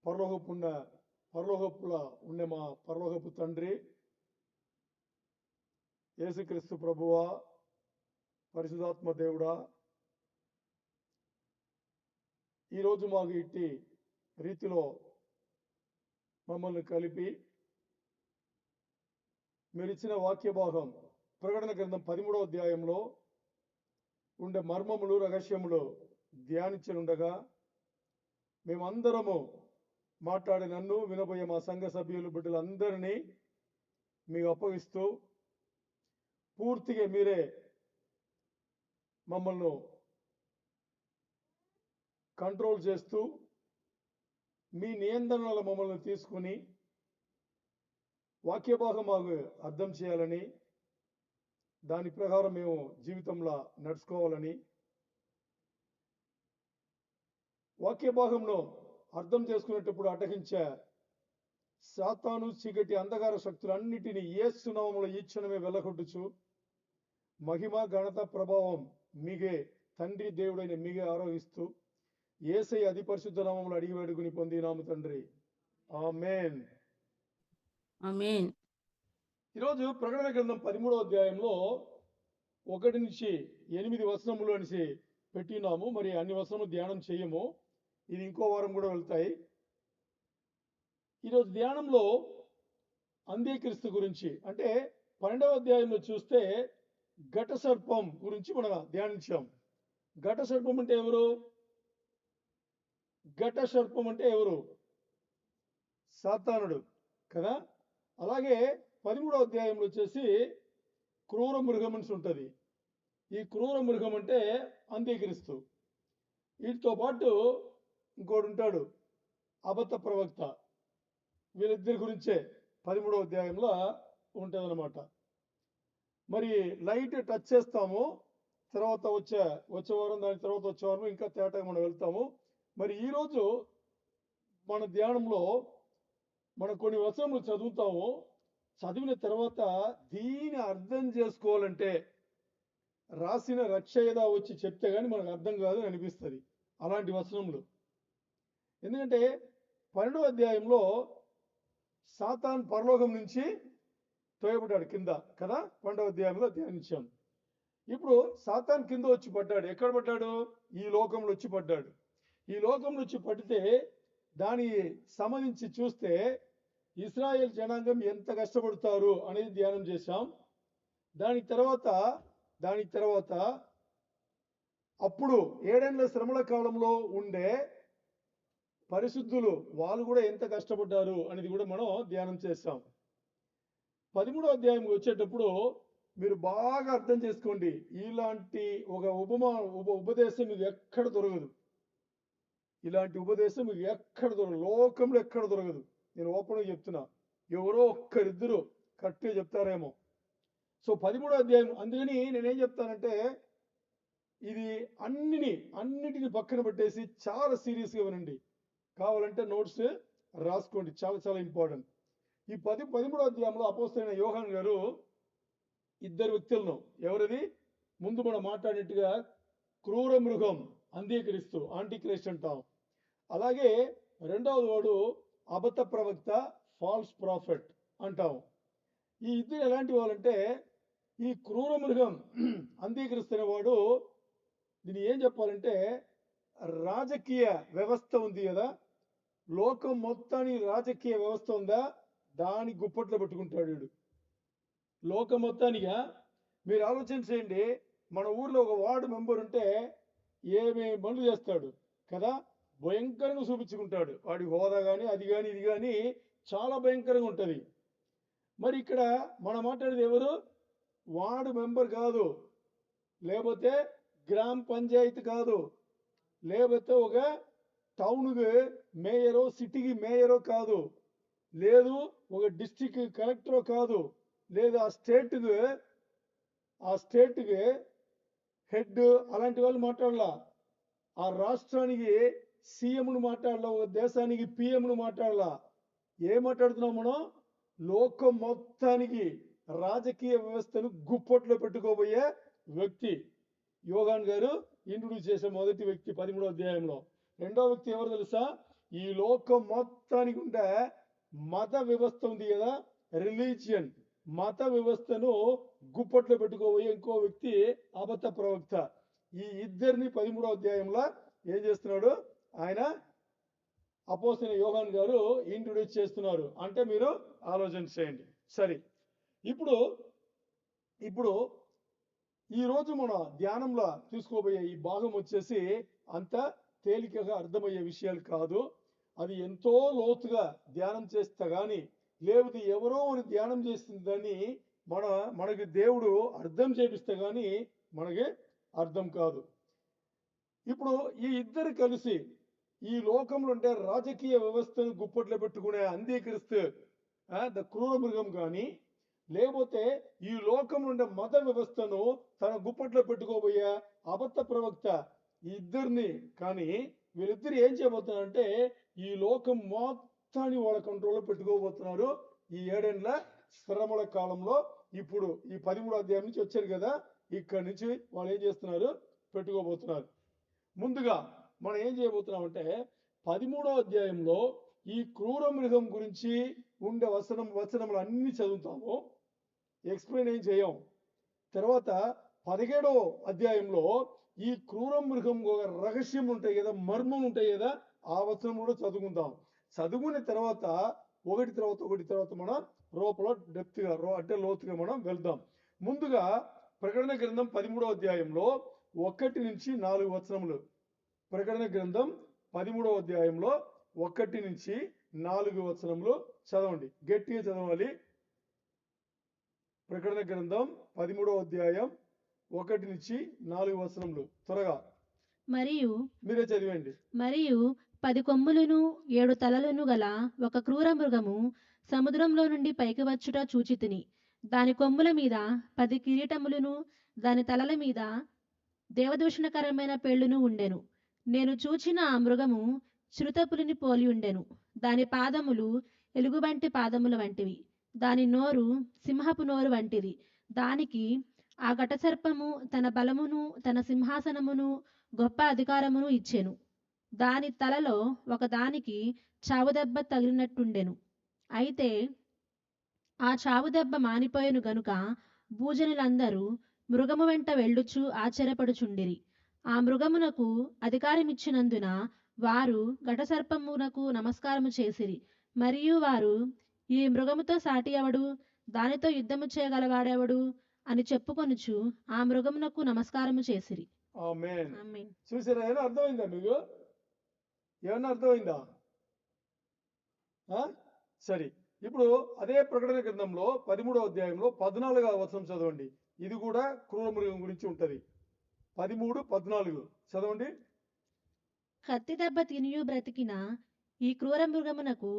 పరలోకపుల ఉండే మా పరలోకపు తండ్రి, యేసుక్రీస్తు ప్రభువా, పరిశుధాత్మ దేవుడా, ఈరోజు మాకు ఇట్టి రీతిలో మమ్మల్ని కలిపి మీరిచ్చిన వాక్య భాగం ప్రకటన గ్రంథం 13వ అధ్యాయంలో ఉండే మర్మములు రహస్యములు ధ్యానించనుండగా మేమందరము మాట్లాడి నన్ను వినబోయే మా సంఘ సభ్యులు బిడ్డలందరినీ మీకు అప్పగిస్తూ పూర్తిగా మీరే మమ్మల్ని కంట్రోల్ చేస్తూ మీ నియంత్రణలో మమ్మల్ని తీసుకుని వాక్య భాగం మాకు అర్థం చేయాలని, దాని ప్రకారం మేము జీవితంలో నడుచుకోవాలని, వాక్య భాగంలో అర్థం చేసుకునేటప్పుడు అటగించే సాతాను చీకటి అంధకార శక్తులన్నిటినీ యేసు నామములో ఈ క్షణమే వెళ్ళగొట్టుచు మహిమ ఘనత ప్రభావం మీగే తండ్రి దేవుడైన మీగే ఆరోగిస్తూ యేసయ్య అతి పరిశుద్ధ నామములో అడిగి వేడుకుని పొందినాము తండ్రి, ఆమేన్. ఆమేన్. ఈరోజు ప్రకటన గ్రంథం 13వ అధ్యాయంలో 1 నుంచి 8 వచనములు అనేసి పెట్టినాము. మరి అన్ని వచనములు ధ్యానం చేయము, ఇది ఇంకో వారం కూడా వెళ్తాయి. ఈరోజు ధ్యానంలో అంత్యక్రీస్తు గురించి, అంటే 12వ అధ్యాయంలో చూస్తే ఘట సర్పం గురించి మనం ధ్యానించాం. ఘట సర్పం అంటే ఎవరు? ఘట సర్పం అంటే ఎవరు? సాతానుడు కదా. అలాగే 13వ అధ్యాయంలో వచ్చేసి క్రూర మృగం అని ఉంటుంది. ఈ క్రూర మృగం అంటే అంత్యక్రీస్తు. వీటితో పాటు ఇంకోటి ఉంటాడు, అబద్ధ ప్రవక్త. వీళ్ళిద్దరి గురించే 13వ అధ్యాయంలో ఉంటుంది అనమాట. మరి లైట్ టచ్ చేస్తాము, తర్వాత వచ్చే వారం, దాని తర్వాత వచ్చే వారం ఇంకా తేటగా మనం వెళ్తాము. మరి ఈరోజు మన ధ్యానంలో మనం కొన్ని వచనములు చదువుతాము. చదివిన తర్వాత దీని అర్థం చేసుకోవాలంటే రాసిన రక్షయద వచ్చి చెప్తే కానీ మనకు అర్థం కాదు అని అనిపిస్తుంది అలాంటి వచనములు. ఎందుకంటే 12వ అధ్యాయంలో సాతాన్ పరలోకం నుంచి తోయబడ్డాడు కింద కదా. 12వ అధ్యాయంలో ధ్యానించాం. ఇప్పుడు సాతాన్ కింద వచ్చి పడ్డాడు. ఎక్కడ పడ్డాడు? ఈ లోకంలో వచ్చి పడ్డాడు. ఈ లోకంలో వచ్చి పడితే దాని సంబంధించి చూస్తే ఇశ్రాయేల్ జనాంగం ఎంత కష్టపడతారు అనేది ధ్యానం చేశాం. దాని తర్వాత అప్పుడు 7 ఏళ్ల శ్రమల కాలంలో ఉండే పరిశుద్ధులు వాళ్ళు కూడా ఎంత కష్టపడ్డారు అనేది కూడా మనం ధ్యానం చేస్తాం. 13వ అధ్యాయం వచ్చేటప్పుడు మీరు బాగా అర్థం చేసుకోండి. ఇలాంటి ఒక ఉపదేశం మీకు ఎక్కడ దొరకదు. ఇలాంటి ఉపదేశం మీకు ఎక్కడ దొరకదు, లోకంలో ఎక్కడ దొరకదు. నేను ఓపెన్గా చెప్తున్నా, ఎవరో ఒక్కరిద్దరు కరెక్ట్గా చెప్తారేమో. సో 13వ అధ్యాయం, అందుకని నేనేం చెప్తానంటే ఇది అన్నిటిని పక్కన పెట్టేసి చాలా సీరియస్గా వినండి. కావాలంటే నోట్స్ రాసుకోండి, చాలా చాలా ఇంపార్టెంట్. ఈ 13వ అధ్యాయంలో అపోస్తలుడైన యోహాను గారు ఇద్దరు వ్యక్తులను, ఎవరిది ముందు మనం మాట్లాడినట్టుగా క్రూర మృగం అంత్యక్రీస్తు, యాంటిక్రైస్ట్ అంటాం. అలాగే రెండవది వాడు అబద్ధ ప్రవక్త, ఫాల్స్ ప్రాఫెట్ అంటాం. ఈ ఇద్దరు ఎలాంటి వాళ్ళంటే, ఈ క్రూర మృగం అంత్యక్రీస్తు అనేవాడు, దీన్ని ఏం చెప్పాలంటే రాజకీయ వ్యవస్థ ఉంది కదా, లోకం మొత్తానికి రాజకీయ వ్యవస్థ ఉందా, దాని గుప్పట్లో పెట్టుకుంటాడు వీడు. లోకం మొత్తానిగా మీరు ఆలోచన చేయండి. మన ఊర్లో ఒక వార్డు మెంబర్ ఉంటే ఏమేమి పనులు చేస్తాడు కదా, భయంకరంగా చూపించుకుంటాడు. వాడి హోదా కానీ అది కానీ ఇది కానీ చాలా భయంకరంగా ఉంటుంది. మరి ఇక్కడ మనం మాట్లాడేది ఎవరు? వార్డు మెంబర్ కాదు, లేకపోతే గ్రామ పంచాయతీ కాదు, లేకపోతే ఒక టౌన్కి మేయరో, సిటీకి మేయరో కాదు, లేదు ఒక డిస్టిక్ కలెక్టరో కాదు, లేదు ఆ స్టేట్కి హెడ్, అలాంటి వాళ్ళు మాట్లాడాల. ఆ రాష్ట్రానికి సీఎంను మాట్లాడాల, ఒక దేశానికి పిఎంను మాట్లాడాల. ఏం మాట్లాడుతున్నాం మనం? లోకం మొత్తానికి రాజకీయ వ్యవస్థను గుప్పట్లో పెట్టుకోబోయే వ్యక్తి యోహాను గారు ఇంట్రొడ్యూస్ చేసే మొదటి వ్యక్తి 13వ అధ్యాయంలో. రెండో వ్యక్తి ఎవరు తెలుసా? ఈ లోకం మొత్తానికి ఉండే మత వ్యవస్థ ఉంది కదా, రిలీజియన్, మత వ్యవస్థను గుప్పట్లో పెట్టుకోబోయే ఇంకో వ్యక్తి అబద్ధ ప్రవక్త. ఈ ఇద్దరిని 13వ అధ్యాయంలో ఏం చేస్తున్నాడు ఆయన, అపోస్తలుడైన యోహాన్ గారు ఇంట్రొడ్యూస్ చేస్తున్నారు. అంటే మీరు ఆలోచన చేయండి. సరే, ఇప్పుడు ఇప్పుడు ఈ రోజు మన ధ్యానంలో తీసుకోబోయే ఈ భాగం వచ్చేసి అంత తేలికగా అర్థమయ్యే విషయాలు కాదు. అది ఎంతో లోతుగా ధ్యానం చేస్తే గాని, లేకపోతే ఎవరో అని ధ్యానం చేసిందని మనకి దేవుడు అర్థం చేపిస్తే గాని మనకి అర్థం కాదు. ఇప్పుడు ఈ ఇద్దరు కలిసి ఈ లోకంలో ఉండే రాజకీయ వ్యవస్థను గుప్పట్లో పెట్టుకునే అంత్యక్రీస్తు, ద క్రూర మృగం కానీ, లేకపోతే ఈ లోకంలో ఉండే మత వ్యవస్థను తన గుప్పట్లో పెట్టుకోబోయే అబద్ధ ప్రవక్త, ఈ ఇద్దరిని కానీ వీళ్ళిద్దరు ఏం చేయబోతున్నారంటే ఈ లోకం మొత్తాన్ని వాళ్ళ కంట్రోల్లో పెట్టుకోబోతున్నారు. ఈ 7 ఏళ్ల శ్రమల కాలంలో ఇప్పుడు ఈ 13వ అధ్యాయం నుంచి వచ్చారు కదా, ఇక్కడి నుంచి వాళ్ళు ఏం చేస్తున్నారు, పెట్టుకోబోతున్నారు. ముందుగా మనం ఏం చేయబోతున్నామంటే 13వ అధ్యాయంలో ఈ క్రూర మృగం గురించి ఉండే వచనములు అన్ని చదువుతాము, ఎక్స్ప్లెయిన్ ఏం చేయం. తర్వాత 17వ అధ్యాయంలో ఈ క్రూర మృగం రహస్యం ఉంటాయి కదా, మర్మం ఉంటాయి కదా, ఆ వచనం కూడా చదువుకుందాం. చదువుకున్న తర్వాత ఒకటి తర్వాత మనం లోపల డెప్త్గా అంటే లోతుగా మనం వెళ్దాం. ముందుగా ప్రకటన గ్రంథం 13వ అధ్యాయంలో 1 నుంచి 4 వచనములు. ప్రకటన గ్రంథం 13వ అధ్యాయంలో 1 నుంచి 4 వచనములు చదవండి, గట్టిగా చదవాలి. ప్రకటన గ్రంథం 13వ అధ్యాయం 1 నుంచి 4 వచనములు త్వరగా మరియు మీరే చదివండి. మరియు 10 కొమ్ములను 7 తలలను గల ఒక క్రూర మృగము సముద్రంలో నుండి పైకి వచ్చుట చూచితిని. దాని కొమ్ముల మీద 10 కిరీటములను, దాని తలల మీద దేవదూషణకరమైన పేళ్లును ఉండెను. నేను చూచిన ఆ మృగము చిరుతపులిని పోలి ఉండెను. దాని పాదములు ఎలుగుబంటి పాదముల వంటివి, దాని నోరు సింహపు నోరు వంటిది. దానికి ఆ ఘటసర్పము తన బలమును, తన సింహాసనమును, గొప్ప అధికారమును ఇచ్చెను. దాని తలలో ఒకదానికి చావుదెబ్బ తగిలినట్టుండెను. అయితే ఆ చావుదెబ్బ మానిపోయెను గనుక భూజనులందరూ మృగము వెంట వెళ్ళుచు ఆశ్చర్యపడుచుండిరి. ఆ మృగమునకు అధికారమిచ్చినందున వారు ఘటసర్పమునకు నమస్కారము చేసిరి. మరియు వారు, ఈ మృగముతో సాటి ఎవడు, దానితో యుద్ధము చేయగలవాడెవడు అని చెప్పుకొనుచు ఆ మృగమునకు నమస్కారము చేసిరి. ఆమేన్. ఆమేన్. చూసారా, ఏమైనా అర్థమైందా మీకు? ఏమన్నా అర్థమైందా? సరే, ఇప్పుడు అదే ప్రకటన గ్రంథంలో 13వ అధ్యాయంలో 14వ వచనం చదవండి. ఇది కూడా క్రూర మృగం గురించి ఉంటది. 13, 14 చదవండి. కత్తి దెబ్బ తినియు బ్రతికిన ఈ క్రూర మృగమునకు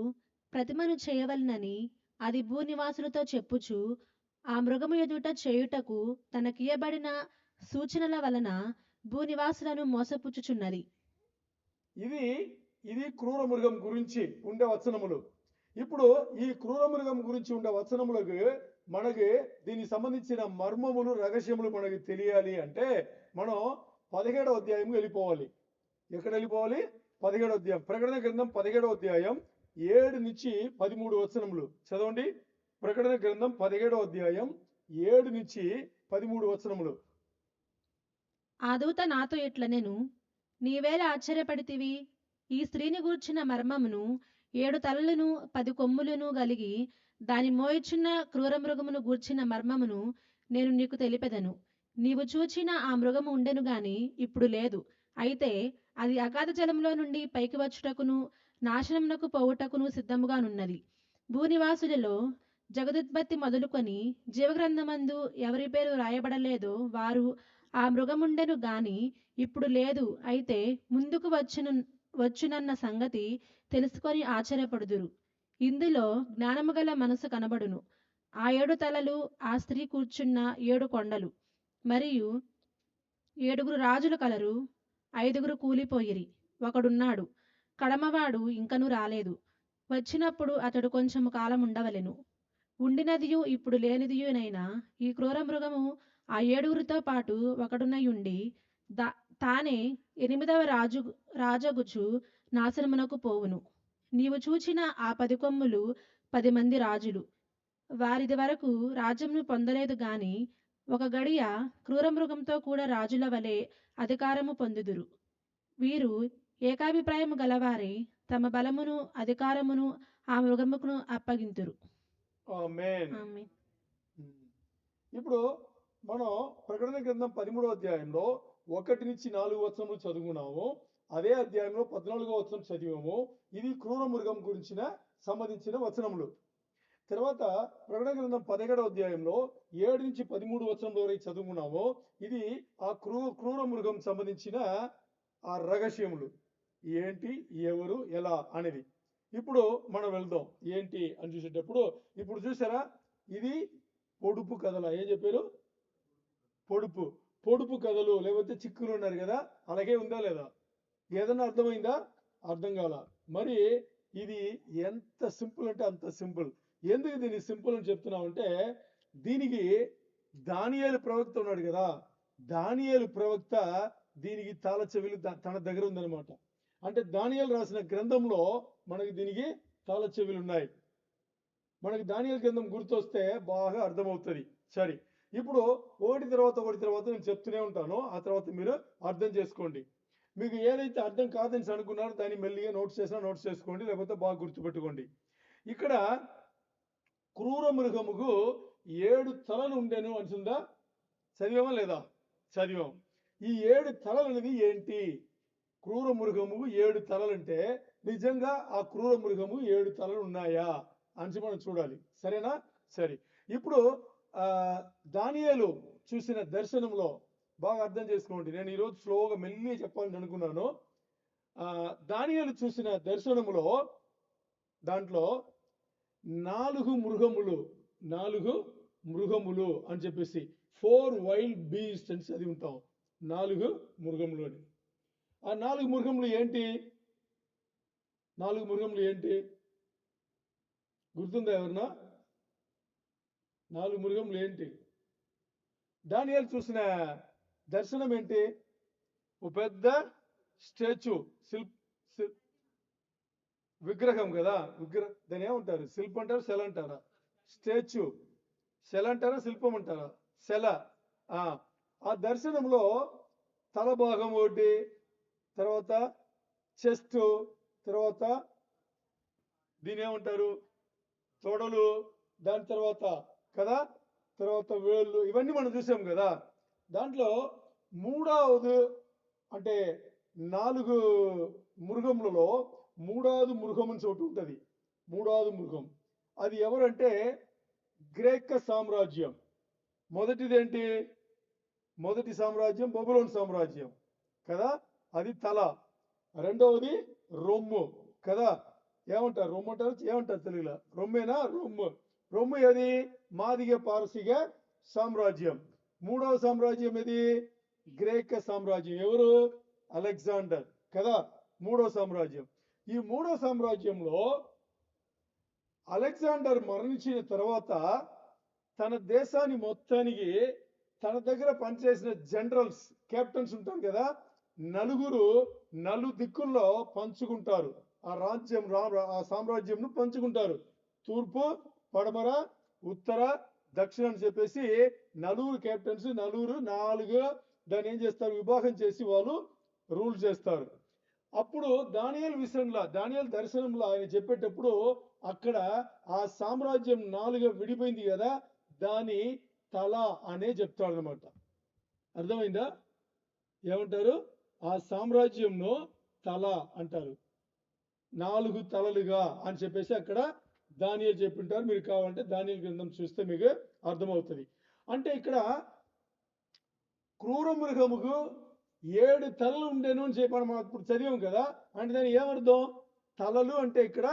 ప్రతిమను చేయవలనని అది భూనివాసులతో చెప్పుచు ఆ మృగము ఎదుట చేయుటకు తనకియబడిన సూచనల వలన భూనివాసులను మోసపుచ్చుచున్నది. ఇది క్రూర మృగం గురించి ఉండే వచనములు. ఇప్పుడు ఈ క్రూర మృగం గురించి ఉండే వచనములకు మనకి దీనికి సంబంధించిన మర్మములు, రహస్యములు మనకి తెలియాలి అంటే మనం 17వ అధ్యాయం వెళ్ళిపోవాలి. ఎక్కడ వెళ్ళిపోవాలి? 17వ అధ్యాయం. ప్రకటన గ్రంథం 17వ అధ్యాయం 7 నుంచి 13 వచనములు చదవండి. ప్రకటన గ్రంథం 17వ అధ్యాయం 7 నుంచి 13 వచనములు. ఆ దూత నాతో ఇట్లనెను, నీవేళ ఆశ్చర్యపడితివి? ఈ స్త్రీని గూర్చిన మర్మమును, 7 తలలను 10 కొమ్ములను గలిగి దాని మోయుచున్న క్రూర మృగమును గూర్చిన మర్మమును నేను నీకు తెలిపెదను. నీవు చూచిన ఆ మృగము ఉండెను గాని ఇప్పుడు లేదు. అయితే అది అగాధ జలంలో నుండి పైకి వచ్చుటకును, నాశనమునకు పోవుటకును సిద్ధముగానున్నది. భూనివాసులలో జగదుత్పత్తి మొదలుకొని జీవగ్రంథమందు ఎవరి పేరు రాయబడలేదో వారు ఆ మృగముండెను గాని ఇప్పుడు లేదు. అయితే ముందుకు వచ్చునన్న సంగతి తెలుసుకొని ఆశ్చర్యపడుదురు. ఇందులో జ్ఞానము గల మనసు కనబడును. ఆ 7 తలలు ఆ స్త్రీ కూర్చున్న 7 కొండలు. మరియు 7 రాజులు కలరు. 5 కూలిపోయిరి. ఒకడున్నాడు, కడమవాడు ఇంకను రాలేదు. వచ్చినప్పుడు అతడు కొంచెము కాలం ఉండవలెను. ఉండినదియు ఇప్పుడు లేనిదియునైనా ఈ క్రూర మృగము ఆ 7 పాటు ఒకడునయుండి తానే 8వ రాజగుచు నాశనమునకు పోవును. నీవు చూచిన ఆ 10 కొమ్ములు 10 మంది రాజులు. వారిది వరకు రాజ్యమును పొందలేదు గాని ఒక గడియ క్రూరమృగంతో కూడా రాజుల వలె అధికారము పొందుదురు. వీరు ఏకాభిప్రాయము గలవారై తమ బలమును అధికారమును ఆ మృగముకును అప్పగింతురు. ఆమేన్. ఆమేన్. ఇప్పుడు మనం ప్రకటన గ్రంథం 13వ అధ్యాయంలో 1-4 వచనములు చదువుకున్నాము. అదే అధ్యాయంలో 14వ వచనం చదివాము. ఇది క్రూర మృగం గురించిన సంబంధించిన వచనములు. తర్వాత ప్రకటన గ్రంథం 17వ అధ్యాయంలో 7-13 వచనంలో వరకు చదువుకున్నాము. ఇది ఆ క్రూర మృగం సంబంధించిన ఆ రహస్యములు ఏంటి, ఎవరు, ఎలా అనేది. ఇప్పుడు మనం వెళ్దాం ఏంటి అని చూసేటప్పుడు, ఇప్పుడు చూసారా ఇది పొడుపు కథల. ఏం చెప్పారు? పొడుపు కథలు లేకపోతే చిక్కులు ఉన్నారు కదా, అలాగే ఉందా లేదా? ఏదన్నా అర్థమైందా? అర్థం కాల. మరి ఇది ఎంత సింపుల్ అంటే అంత సింపుల్. ఎందుకు దీన్ని సింపుల్ అని చెప్తున్నామంటే, దీనికి దానియేలు ప్రవక్త ఉన్నాడు కదా, దానియేలు ప్రవక్త దీనికి తాళ చెవిలు తన దగ్గర ఉందన్నమాట. అంటే దానియేలు రాసిన గ్రంథంలో మనకి దీనికి తాళ చెవిలు ఉన్నాయి. మనకి దానియేలు గ్రంథం గుర్తొస్తే బాగా అర్థమవుతుంది. సరే, ఇప్పుడు ఒకటి తర్వాత నేను చెప్తూనే ఉంటాను. ఆ తర్వాత మీరు అర్థం చేసుకోండి. మీకు ఏదైతే అర్థం కాదని అనుకున్నారో దాన్ని మెల్లిగా నోట్స్ చేసుకోండి, లేకపోతే బాగా గుర్తుపెట్టుకోండి. ఇక్కడ క్రూర మృగముకు 7 తలలు ఉండెను అంటుందా? చదివామా లేదా? చదివాం. ఈ 7 తలలు అనేది ఏంటి? క్రూర మృగముకు 7 తలలంటే నిజంగా ఆ క్రూర మృగము 7 తలలు ఉన్నాయా అని మనం చూడాలి. సరేనా? సరే, ఇప్పుడు దానియేలు చూసిన దర్శనంలో బాగా అర్థం చేసుకోండి. నేను ఈరోజు స్లోగా మెల్లి చెప్పాలని అనుకున్నాను. దానియేలు చూసిన దర్శనములో దాంట్లో 4 మృగములు అని చెప్పేసి 4 వైల్డ్ బీస్ట్ అని చదివి ఉంటాం. 4 మృగములు అని. ఆ 4 మృగములు ఏంటి? 4 మృగములు ఏంటి గుర్తుందా ఎవరన్నా? 4 మృగములు ఏంటి? దానియేలు చూసిన దర్శనం ఏంటి? ఒక పెద్ద స్టాచ్యూ, విగ్రహం కదా. దాని ఏమంటారు? శిల్పం అంటారా, శిల అంటారా? స్టాచ్యూ. శిల అంటారా, శిల్పం అంటారా? శిల. ఆ దర్శనంలో తల భాగం ఒకటి, తర్వాత చెస్ట్, తర్వాత దీని ఏమంటారు? తొడలు, దాని తర్వాత కదా, తర్వాత వేళ్ళు, ఇవన్నీ మనం చూసాం కదా. దాంట్లో మూడవది అంటే 4 మృగములలో మూడవది మృగం అని చోటు ఉంటుంది. మూడవది మృగం అది ఎవరంటే గ్రీక్ సామ్రాజ్యం. మొదటిదేంటి? మొదటి సామ్రాజ్యం బబులోను సామ్రాజ్యం కదా, అది తల. రెండవది రొమ్ము కదా. ఏమంటారు? రొమ్ము అంటారు, ఏమంటారు తెలుగులో? రొమ్మేనా? రొమ్ము ఏది? మాదిగ పారసీక సామ్రాజ్యం. మూడవ సామ్రాజ్యం ఏది? గ్రీక్ సామ్రాజ్యం. ఎవరు? అలెగ్జాండర్ కదా, మూడవ సామ్రాజ్యం. ఈ మూడవ సామ్రాజ్యంలో అలెగ్జాండర్ మరణించిన తర్వాత తన దేశాన్ని మొత్తానికి తన దగ్గర పనిచేసిన జనరల్స్, కెప్టెన్స్ ఉంటారు కదా, నలు దిక్కుల్లో పంచుకుంటారు. ఆ సామ్రాజ్యంను పంచుకుంటారు. తూర్పు, పడమర, ఉత్తర, దక్షిణ అని చెప్పేసి 4 కెప్టెన్స్, 4 దాన్ని ఏం చేస్తారు? విభాగం చేసి వాళ్ళు రూల్ చేస్తారు. అప్పుడు దానియేలు దర్శనంలో ఆయన చెప్పేటప్పుడు అక్కడ ఆ సామ్రాజ్యం 4గా విడిపోయింది కదా, దాని తల అనే చెప్తాడు అనమాట. అర్థమైందా? ఏమంటారు? ఆ సామ్రాజ్యంను తల అంటారు. 4 తలలుగా అని చెప్పేసి అక్కడ దానియేలు చెప్పింటారు. మీరు కావాలంటే దానియేలు గ్రంథం చూస్తే మీకు అర్థమవుతుంది. అంటే ఇక్కడ క్రూర మృగముకు 7 తలలు ఉండేను అని చెప్పాను. మనం ఇప్పుడు చదివాం కదా. అంటే దాని ఏమర్థం? తలలు అంటే ఇక్కడ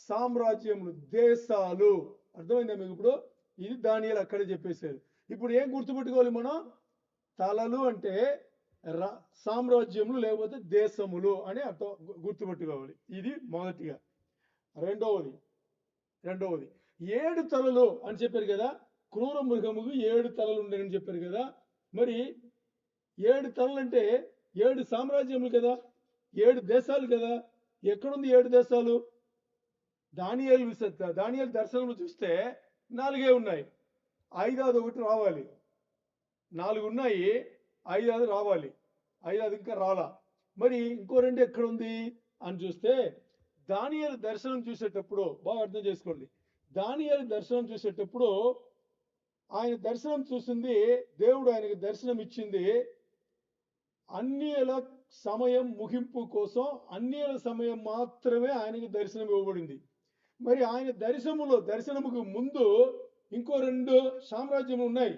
సామ్రాజ్యములు, దేశాలు. అర్థమైందా మీకు? ఇప్పుడు ఇది దానియేలు అక్కడే చెప్పేశారు. ఇప్పుడు ఏం గుర్తుపెట్టుకోవాలి మనం? తలలు అంటే సామ్రాజ్యములు లేకపోతే దేశములు అని అర్థం గుర్తుపెట్టుకోవాలి. ఇది మొదటిగా. రెండవది 7 తలలు అని చెప్పారు కదా. క్రూర మృగముకు 7 తలలు ఉండేనని చెప్పారు కదా. మరి 7 తలలు అంటే 7 సామ్రాజ్యములు కదా, 7 దేశాలు కదా. ఎక్కడుంది 7 దేశాలు? దానియేలు దర్శనం చూస్తే 4 ఉన్నాయి. 5ది ఒకటి రావాలి. 4 ఉన్నాయి, 5ది రావాలి. 5ది ఇంకా రాలా. మరి ఇంకో 2 ఎక్కడుంది అని చూస్తే దానియేలు దర్శనం చూసేటప్పుడు బాగా అర్థం చేసుకోండి. దానియేలు దర్శనం చూసేటప్పుడు ఆయన దర్శనం చూసింది, దేవుడు ఆయనకి దర్శనం ఇచ్చింది అన్యుల సమయం ముగింపు కోసం. అన్యుల సమయం మాత్రమే ఆయనకి దర్శనం ఇవ్వబడింది. మరి ఆయన దర్శనముకు ముందు ఇంకో 2 సామ్రాజ్యములు ఉన్నాయి.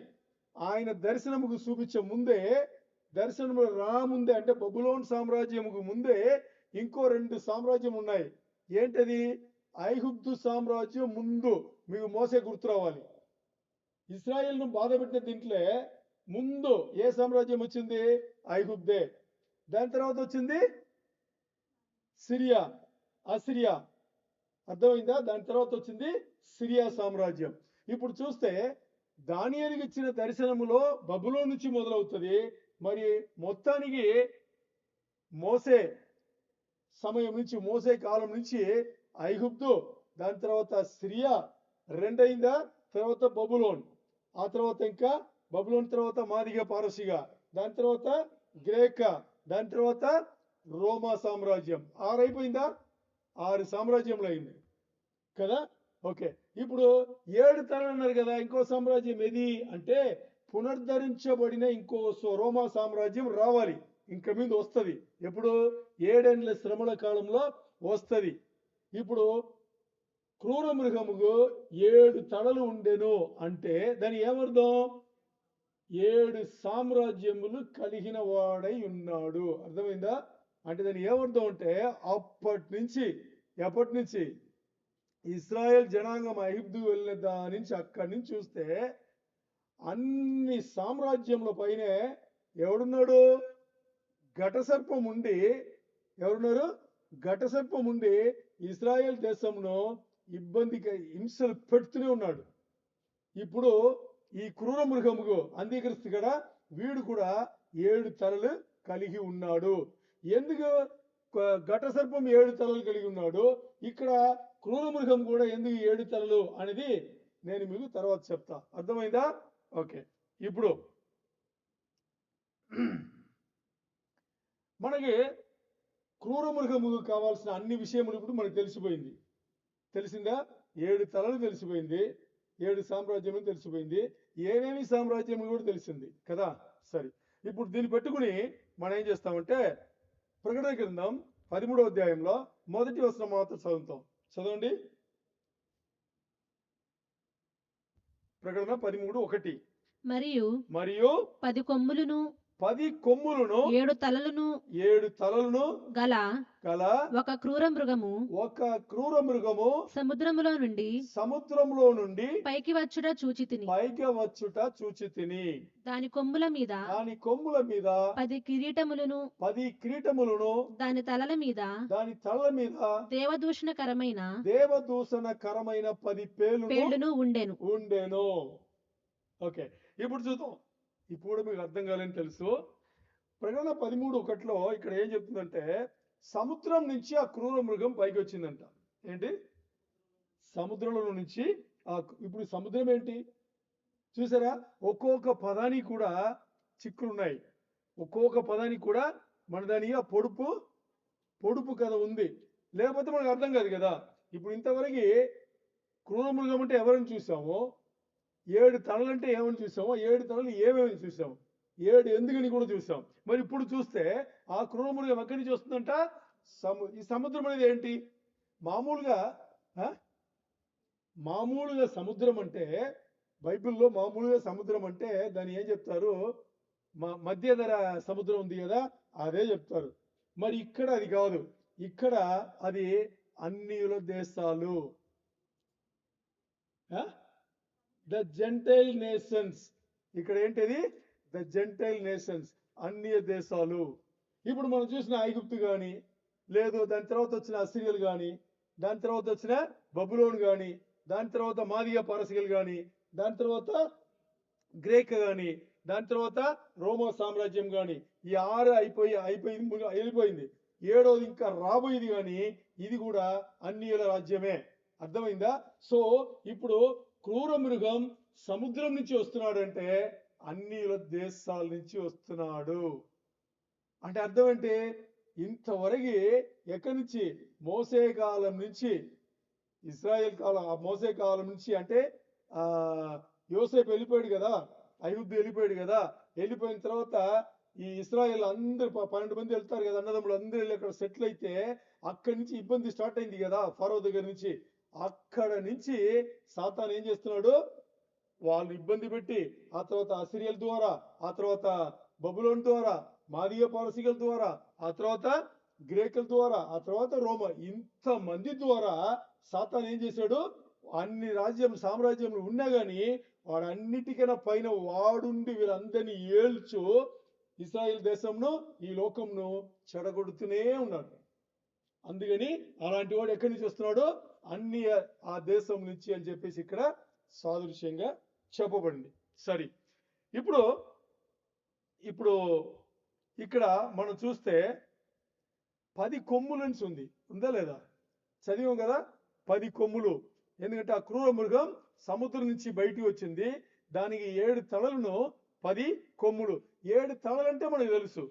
ఆయన దర్శనముకు చూపించే ముందే, దర్శనము రాముందే, అంటే బబులోన్ సామ్రాజ్యముకు ముందే ఇంకో 2 సామ్రాజ్యం ఉన్నాయి. ఏంటది? ఐగుప్తు సామ్రాజ్యం ముందు. మీకు మోసే గుర్తు రావాలి. ఇస్రాయేల్ను బాధపెట్టిన దీంట్లో ముందు ఏ సామ్రాజ్యం వచ్చింది? ఐగుప్తే. దాని తర్వాత వచ్చింది సిరియా, అసిరియా. అర్థమైందా? దాని తర్వాత వచ్చింది సిరియా సామ్రాజ్యం. ఇప్పుడు చూస్తే దానియేలుకి ఇచ్చిన దర్శనములో బబులోను నుంచి మొదలవుతుంది. మరి మొత్తానికి మోసే సమయం నుంచి, మోసే కాలం నుంచి ఐగుప్తు, దాని తర్వాత సిరియా, 2 అయిందా? తర్వాత బబులోన్, ఆ తర్వాత ఇంకా బబులోన్ తర్వాత మాదిగ పారసీగా, దాని తర్వాత గ్రేక, దాని తర్వాత రోమా సామ్రాజ్యం. 6 అయిపోయిందా? 6 సామ్రాజ్యంలో అయింది కదా. ఓకే, ఇప్పుడు 7 తరాలు అన్నారు కదా. ఇంకో సామ్రాజ్యం ఏది అంటే పునరుద్ధరించబడిన ఇంకో రోమా సామ్రాజ్యం రావాలి. ఇంక మీద వస్తుంది. ఎప్పుడు? 7 ఏళ్ల శ్రమల కాలంలో వస్తుంది. ఇప్పుడు క్రూర మృగముకు 7 తలలు ఉండెను అంటే దాని ఏమర్థం? 7 సామ్రాజ్యములు కలిగిన వాడై ఉన్నాడు. అర్థమైందా? అంటే దాని ఏమర్థం అంటే ఎప్పటి నుంచి ఇస్రాయేల్ జనాంగం ఐగుప్తు వెళ్ళిన దాని నుంచి, అక్కడి నుంచి చూస్తే అన్ని సామ్రాజ్యముల పైనే ఎవడున్నాడు? ఘటసర్పం ఉండి, ఎవరున్నారు? ఘటసర్పం ఉండి ఇస్రాయేల్ దేశంలో హింసలు పెడుతూనే ఉన్నాడు. ఇప్పుడు ఈ క్రూర మృగముకు అంగీకరిస్తూ కదా, వీడు కూడా 7 తలలు కలిగి ఉన్నాడు. ఎందుకు ఘటసర్పం 7 తలలు కలిగి ఉన్నాడు? ఇక్కడ క్రూర మృగం కూడా ఎందుకు 7 తలలు అనేది నేను మీకు తర్వాత చెప్తా. అర్థమైందా? ఓకే, ఇప్పుడు మనకి క్రూర మృగముకు కావాల్సిన అన్ని విషయములు ఇప్పుడు మనకు తెలిసిపోయింది. తెలిసిందా? 7 తలలు తెలిసిపోయింది, 7 సామ్రాజ్యములు తెలిసిపోయింది, ఏమేమి సామ్రాజ్యములు కూడా తెలిసింది కదా. సరే, ఇప్పుడు దీన్ని పెట్టుకుని మనం ఏం చేస్తామంటే ప్రకటన గ్రంథం 13వ అధ్యాయంలో మొదటి వచనం మాత్రం చదువుతాం. చదవండి. ప్రకటన 13:1. మరియు 10 కొమ్ములను 10 కొమ్ములను 7 తలలను గల ఒక క్రూర మృగము సముద్రములో నుండి పైకి వచ్చుట చూచి తిని. దాని కొమ్ముల మీద 10 కిరీటములను దాని తలల మీద దేవదూషణకరమైన 10 పేలును ఉండెను. ఓకే, ఇప్పుడు చూద్దాం. ఇప్పుడు మీకు అర్థం కాలేని తెలుసు. ప్రకటన 13:1లో ఇక్కడ ఏం చెప్తుందంటే సముద్రం నుంచి ఆ క్రూర మృగం పైకి వచ్చిందంట. ఏంటి? సముద్రంలో నుంచి ఇప్పుడు సముద్రం ఏంటి చూసారా? ఒక్కొక్క పదానికి కూడా చిక్కులున్నాయి. ఒక్కొక్క పదానికి కూడా మన దాని పొడుపు కథ ఉంది. లేకపోతే మనకు అర్థం కాదు కదా. ఇప్పుడు ఇంతవరకు క్రూర మృగం అంటే ఎవరిని చూసామో, 7 తలలు అంటే ఏమని చూసామో, 7 తలలు ఏమేమి చూసాము, 7 ఎందుకని కూడా చూసాం. మరి ఇప్పుడు చూస్తే ఆ క్రూర మృగం ఎక్కడి నుంచి వస్తుందంట? ఈ సముద్రం అనేది ఏంటి? మామూలుగా సముద్రం అంటే, బైబిల్లో మామూలుగా సముద్రం అంటే దాన్ని ఏం చెప్తారు? మధ్యధర సముద్రం ఉంది కదా, అదే చెప్తారు. మరి ఇక్కడ అది కాదు. ఇక్కడ అది అన్యుల దేశాలు, ద జెంటైల్ నేషన్స్. ఇక్కడ ఏంటిది? ద జెంటైల్ నేషన్స్, అన్య దేశాలు. ఇప్పుడు మనం చూసిన ఐగుప్తు కానీ, లేదు దాని తర్వాత వచ్చిన అసిరియలు కానీ, దాని తర్వాత వచ్చిన బబులోన్ కానీ, దాని తర్వాత మాదిగ పారసీకులు కానీ, దాని తర్వాత గ్రేక్ కానీ, దాని తర్వాత రోమా సామ్రాజ్యం కానీ, ఈ 6 వెళ్ళిపోయింది. ఏడోది ఇంకా రాబోయేది కానీ ఇది కూడా అన్యుల రాజ్యమే. అర్థమైందా? సో ఇప్పుడు క్రూర మృగం సముద్రం నుంచి వస్తున్నాడు అంటే అన్యుల దేశాల నుంచి వస్తున్నాడు అంటే అర్థం ఏంటి? ఇంతవరకు ఎక్కడి నుంచి? మోసే కాలం నుంచి, ఇజ్రాయెల్ కాలం, ఆ మోసే కాలం నుంచి అంటే ఆ యోసేపు వెళ్ళిపోయాడు కదా, ఐగుప్తు వెళ్ళిపోయాడు కదా, వెళ్ళిపోయిన తర్వాత ఈ ఇస్రాయేల్ అందరు 12 మంది వెళ్తారు కదా, అన్నదమ్ములు అందరూ వెళ్ళి అక్కడ సెటిల్ అయితే అక్కడి నుంచి ఇబ్బంది స్టార్ట్ అయింది కదా ఫరో దగ్గర నుంచి. అక్కడ నుంచి సాతాను ఏం చేస్తున్నాడు? వాళ్ళు ఇబ్బంది పెట్టి ఆ తర్వాత అసిరియల్ ద్వారా, ఆ తర్వాత బబులోన్ ద్వారా, మాదియ పారసీకుల ద్వారా, ఆ తర్వాత గ్రేకుల ద్వారా, ఆ తర్వాత రోమ, ఇంత మంది ద్వారా సాతాను ఏం చేశాడు? అన్ని సామ్రాజ్యంలు ఉన్నా గాని వాడు అన్నిటికన్నా పైన వాడుండి వీళ్ళందరినీ ఏల్చు ఇస్రాయేల్ దేశంను, ఈ లోకంను చెడగొడుతూనే ఉన్నాడు. అందుకని అలాంటి వాడు ఎక్కడి నుంచి వస్తున్నాడు? అన్ని ఆ దేశం నుంచి అని చెప్పేసి ఇక్కడ సాదృశ్యంగా చెప్పబడింది. సరే, ఇప్పుడు ఇప్పుడు ఇక్కడ మనం చూస్తే 10 కొమ్ములని ఉంది, ఉందా లేదా? చదివాం కదా, 10 కొమ్ములు. ఎందుకంటే ఆ క్రూర మృగం సముద్రం నుంచి బయటికి వచ్చింది, దానికి 7 తలలను 10 కొమ్ములు. 7 తలలంటే మనకు తెలుసు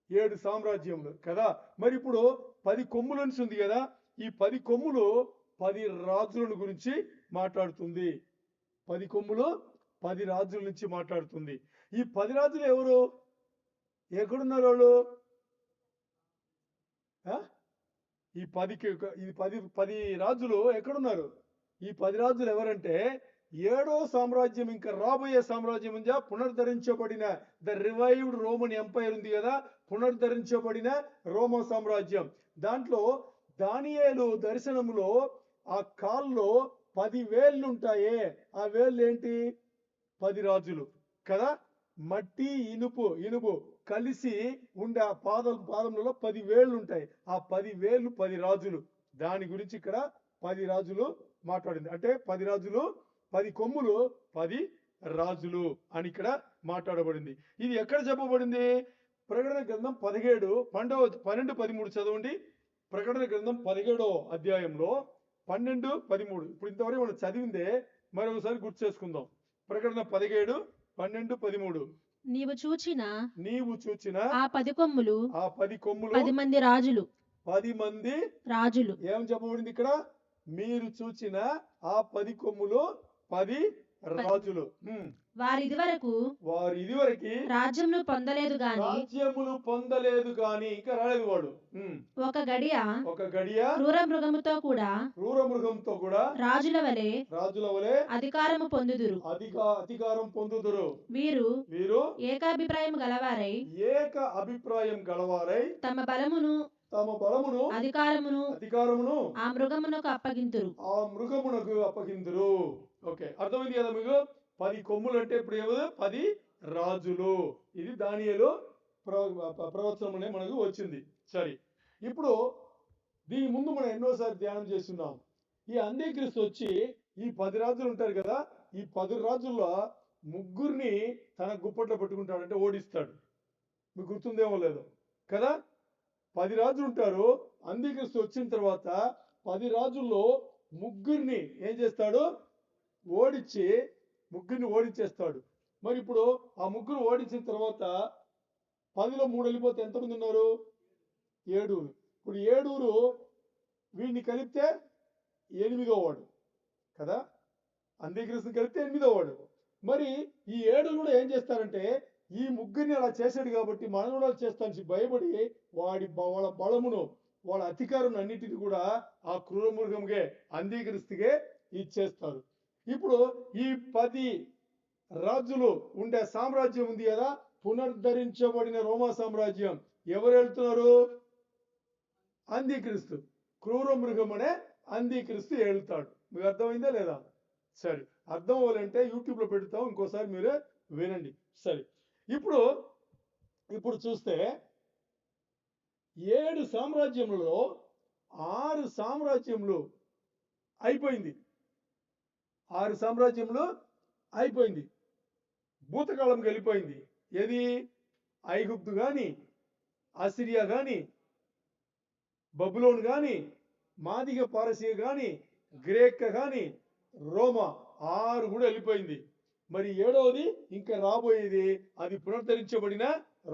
7 సామ్రాజ్యములు కదా. మరి ఇప్పుడు 10 కొమ్ములని ఉంది కదా, ఈ 10 కొమ్ములు 10 రాజులను గురించి మాట్లాడుతుంది. 10 కొమ్ములు 10 రాజుల నుంచి మాట్లాడుతుంది. ఈ 10 రాజులు ఎవరు? ఎక్కడున్నారు వాళ్ళు? ఈ 10 రాజులు ఎక్కడున్నారు? ఈ 10 రాజులు ఎవరంటే, 7వ సామ్రాజ్యం, ఇంకా రాబోయే సామ్రాజ్యం ఉందా, పునరుద్ధరించబడిన ద రివైవ్డ్ రోమన్ ఎంపైర్ ఉంది కదా, పునరుద్ధరించబడిన రోమన్ సామ్రాజ్యం. దాంట్లో దానియేలు దర్శనములో ఆ కాల్లో 10 వేళ్ళు ఉంటాయే, ఆ వేళ్ళు ఏంటి? 10 రాజులు కదా. మట్టి ఇనుపు కలిసి ఉండే ఆ పాదములలో 10 వేళ్ళు ఉంటాయి. ఆ 10 వేళ్ళు 10 రాజులు. దాని గురించి ఇక్కడ 10 రాజులు మాట్లాడింది. అంటే 10 రాజులు, 10 కొమ్ములు 10 రాజులు అని ఇక్కడ మాట్లాడబడింది. ఇది ఎక్కడ చెప్పబడింది? ప్రకటన గ్రంథం 17, 12, 13 చదవండి. ప్రకటన గ్రంథం 17వ అధ్యాయంలో 12, 13. ఇప్పుడు ఇంతవరకు మనం చదివిందే మరొకసారి గుర్తు చేసుకుందాం. ప్రకటన 17, 12, 13. నీవు చూచిన ఆ 10 కొమ్ములు 10 మంది రాజులు. 10 మంది రాజులు ఏం చెప్పబడింది ఇక్కడ? మీరు చూచిన ఆ 10 కొమ్ములు 10 రాజులు. వారు ఇదివరకు రాజ్యములు పొందలేదు గాని ఇంకా రాలేదు వాడు. ఒక గడియ క్రూర మృగముతో కూడా రాజుల వలె అధికారం పొందుదురు. వీరు ఏకాభిప్రాయం గలవారై తమ బలమును అధికారమును ఆ మృగమునకు అప్పగింతురు. ఓకే, అర్థమైంది కదా మీకు? 10 కొమ్ములు అంటే ఇప్పుడు 10 రాజులు. ఇది దానియేలు ప్రవచనమునే మనకు వచ్చింది. సరే, ఇప్పుడు దీని ముందు మనం ఎన్నోసారి ధ్యానం చేస్తున్నాం. ఈ అంత్యక్రీస్తు వచ్చి ఈ 10 రాజులు ఉంటారు కదా, ఈ 10 రాజుల్లో 3 తన గుప్పట్లో పెట్టుకుంటాడు, అంటే ఓడిస్తాడు. మీకు గుర్తుందేమో లేదు కదా. 10 రాజులు ఉంటారు. అంత్యక్రీస్తు వచ్చిన తర్వాత 10 రాజుల్లో 3 ఏం చేస్తాడు? ఓడించేస్తాడు. మరి ఇప్పుడు ఆ 3 ఓడించిన తర్వాత 10లో 3 వెళ్ళిపోతే ఎంతమంది ఉన్నారు? 7. ఇప్పుడు 7 వీడిని కలిపితే 8వ వాడు కదా, అంత్యక్రీస్తుని కలిపితే 8వ వాడు. మరి ఈ 7 కూడా ఏం చేస్తారంటే, ఈ 3 అలా చేశాడు కాబట్టి మనం కూడా చేస్తాను భయపడి వాళ్ళ బలమును, వాళ్ళ అధికారం అన్నిటిని కూడా ఆ క్రూర మృగంగా అంత్యక్రీస్తుకే ఇచ్చేస్తారు. ఇప్పుడు ఈ 10 రాజులు ఉండే సామ్రాజ్యం ఉంది కదా, పునరుద్ధరించబడిన రోమా సామ్రాజ్యం. ఎవరు వెళ్తున్నారు? అంత్యక్రీస్తు. క్రూర మృగం అనే అంత్యక్రీస్తు వెళ్తాడు. మీకు అర్థమైందా లేదా? సరే, అర్థం అవ్వాలంటే యూట్యూబ్ లో పెడతాం, ఇంకోసారి మీరు వినండి. సరే, ఇప్పుడు చూస్తే 7 సామ్రాజ్యములలో 6 సామ్రాజ్యములు అయిపోయింది. 6 సామ్రాజ్యములు అయిపోయింది, భూతకాలంకి వెళ్ళిపోయింది. ఏది? ఐగుప్తు గాని, అసిరియా గాని, బబులోను గాని, మాదిగ పారసీయ గాని, గ్రేక్ గాని, రోమా 6 కూడా వెళ్ళిపోయింది. మరి 7వది ఇంకా రాబోయేది, అది పునరుద్ధరించబడిన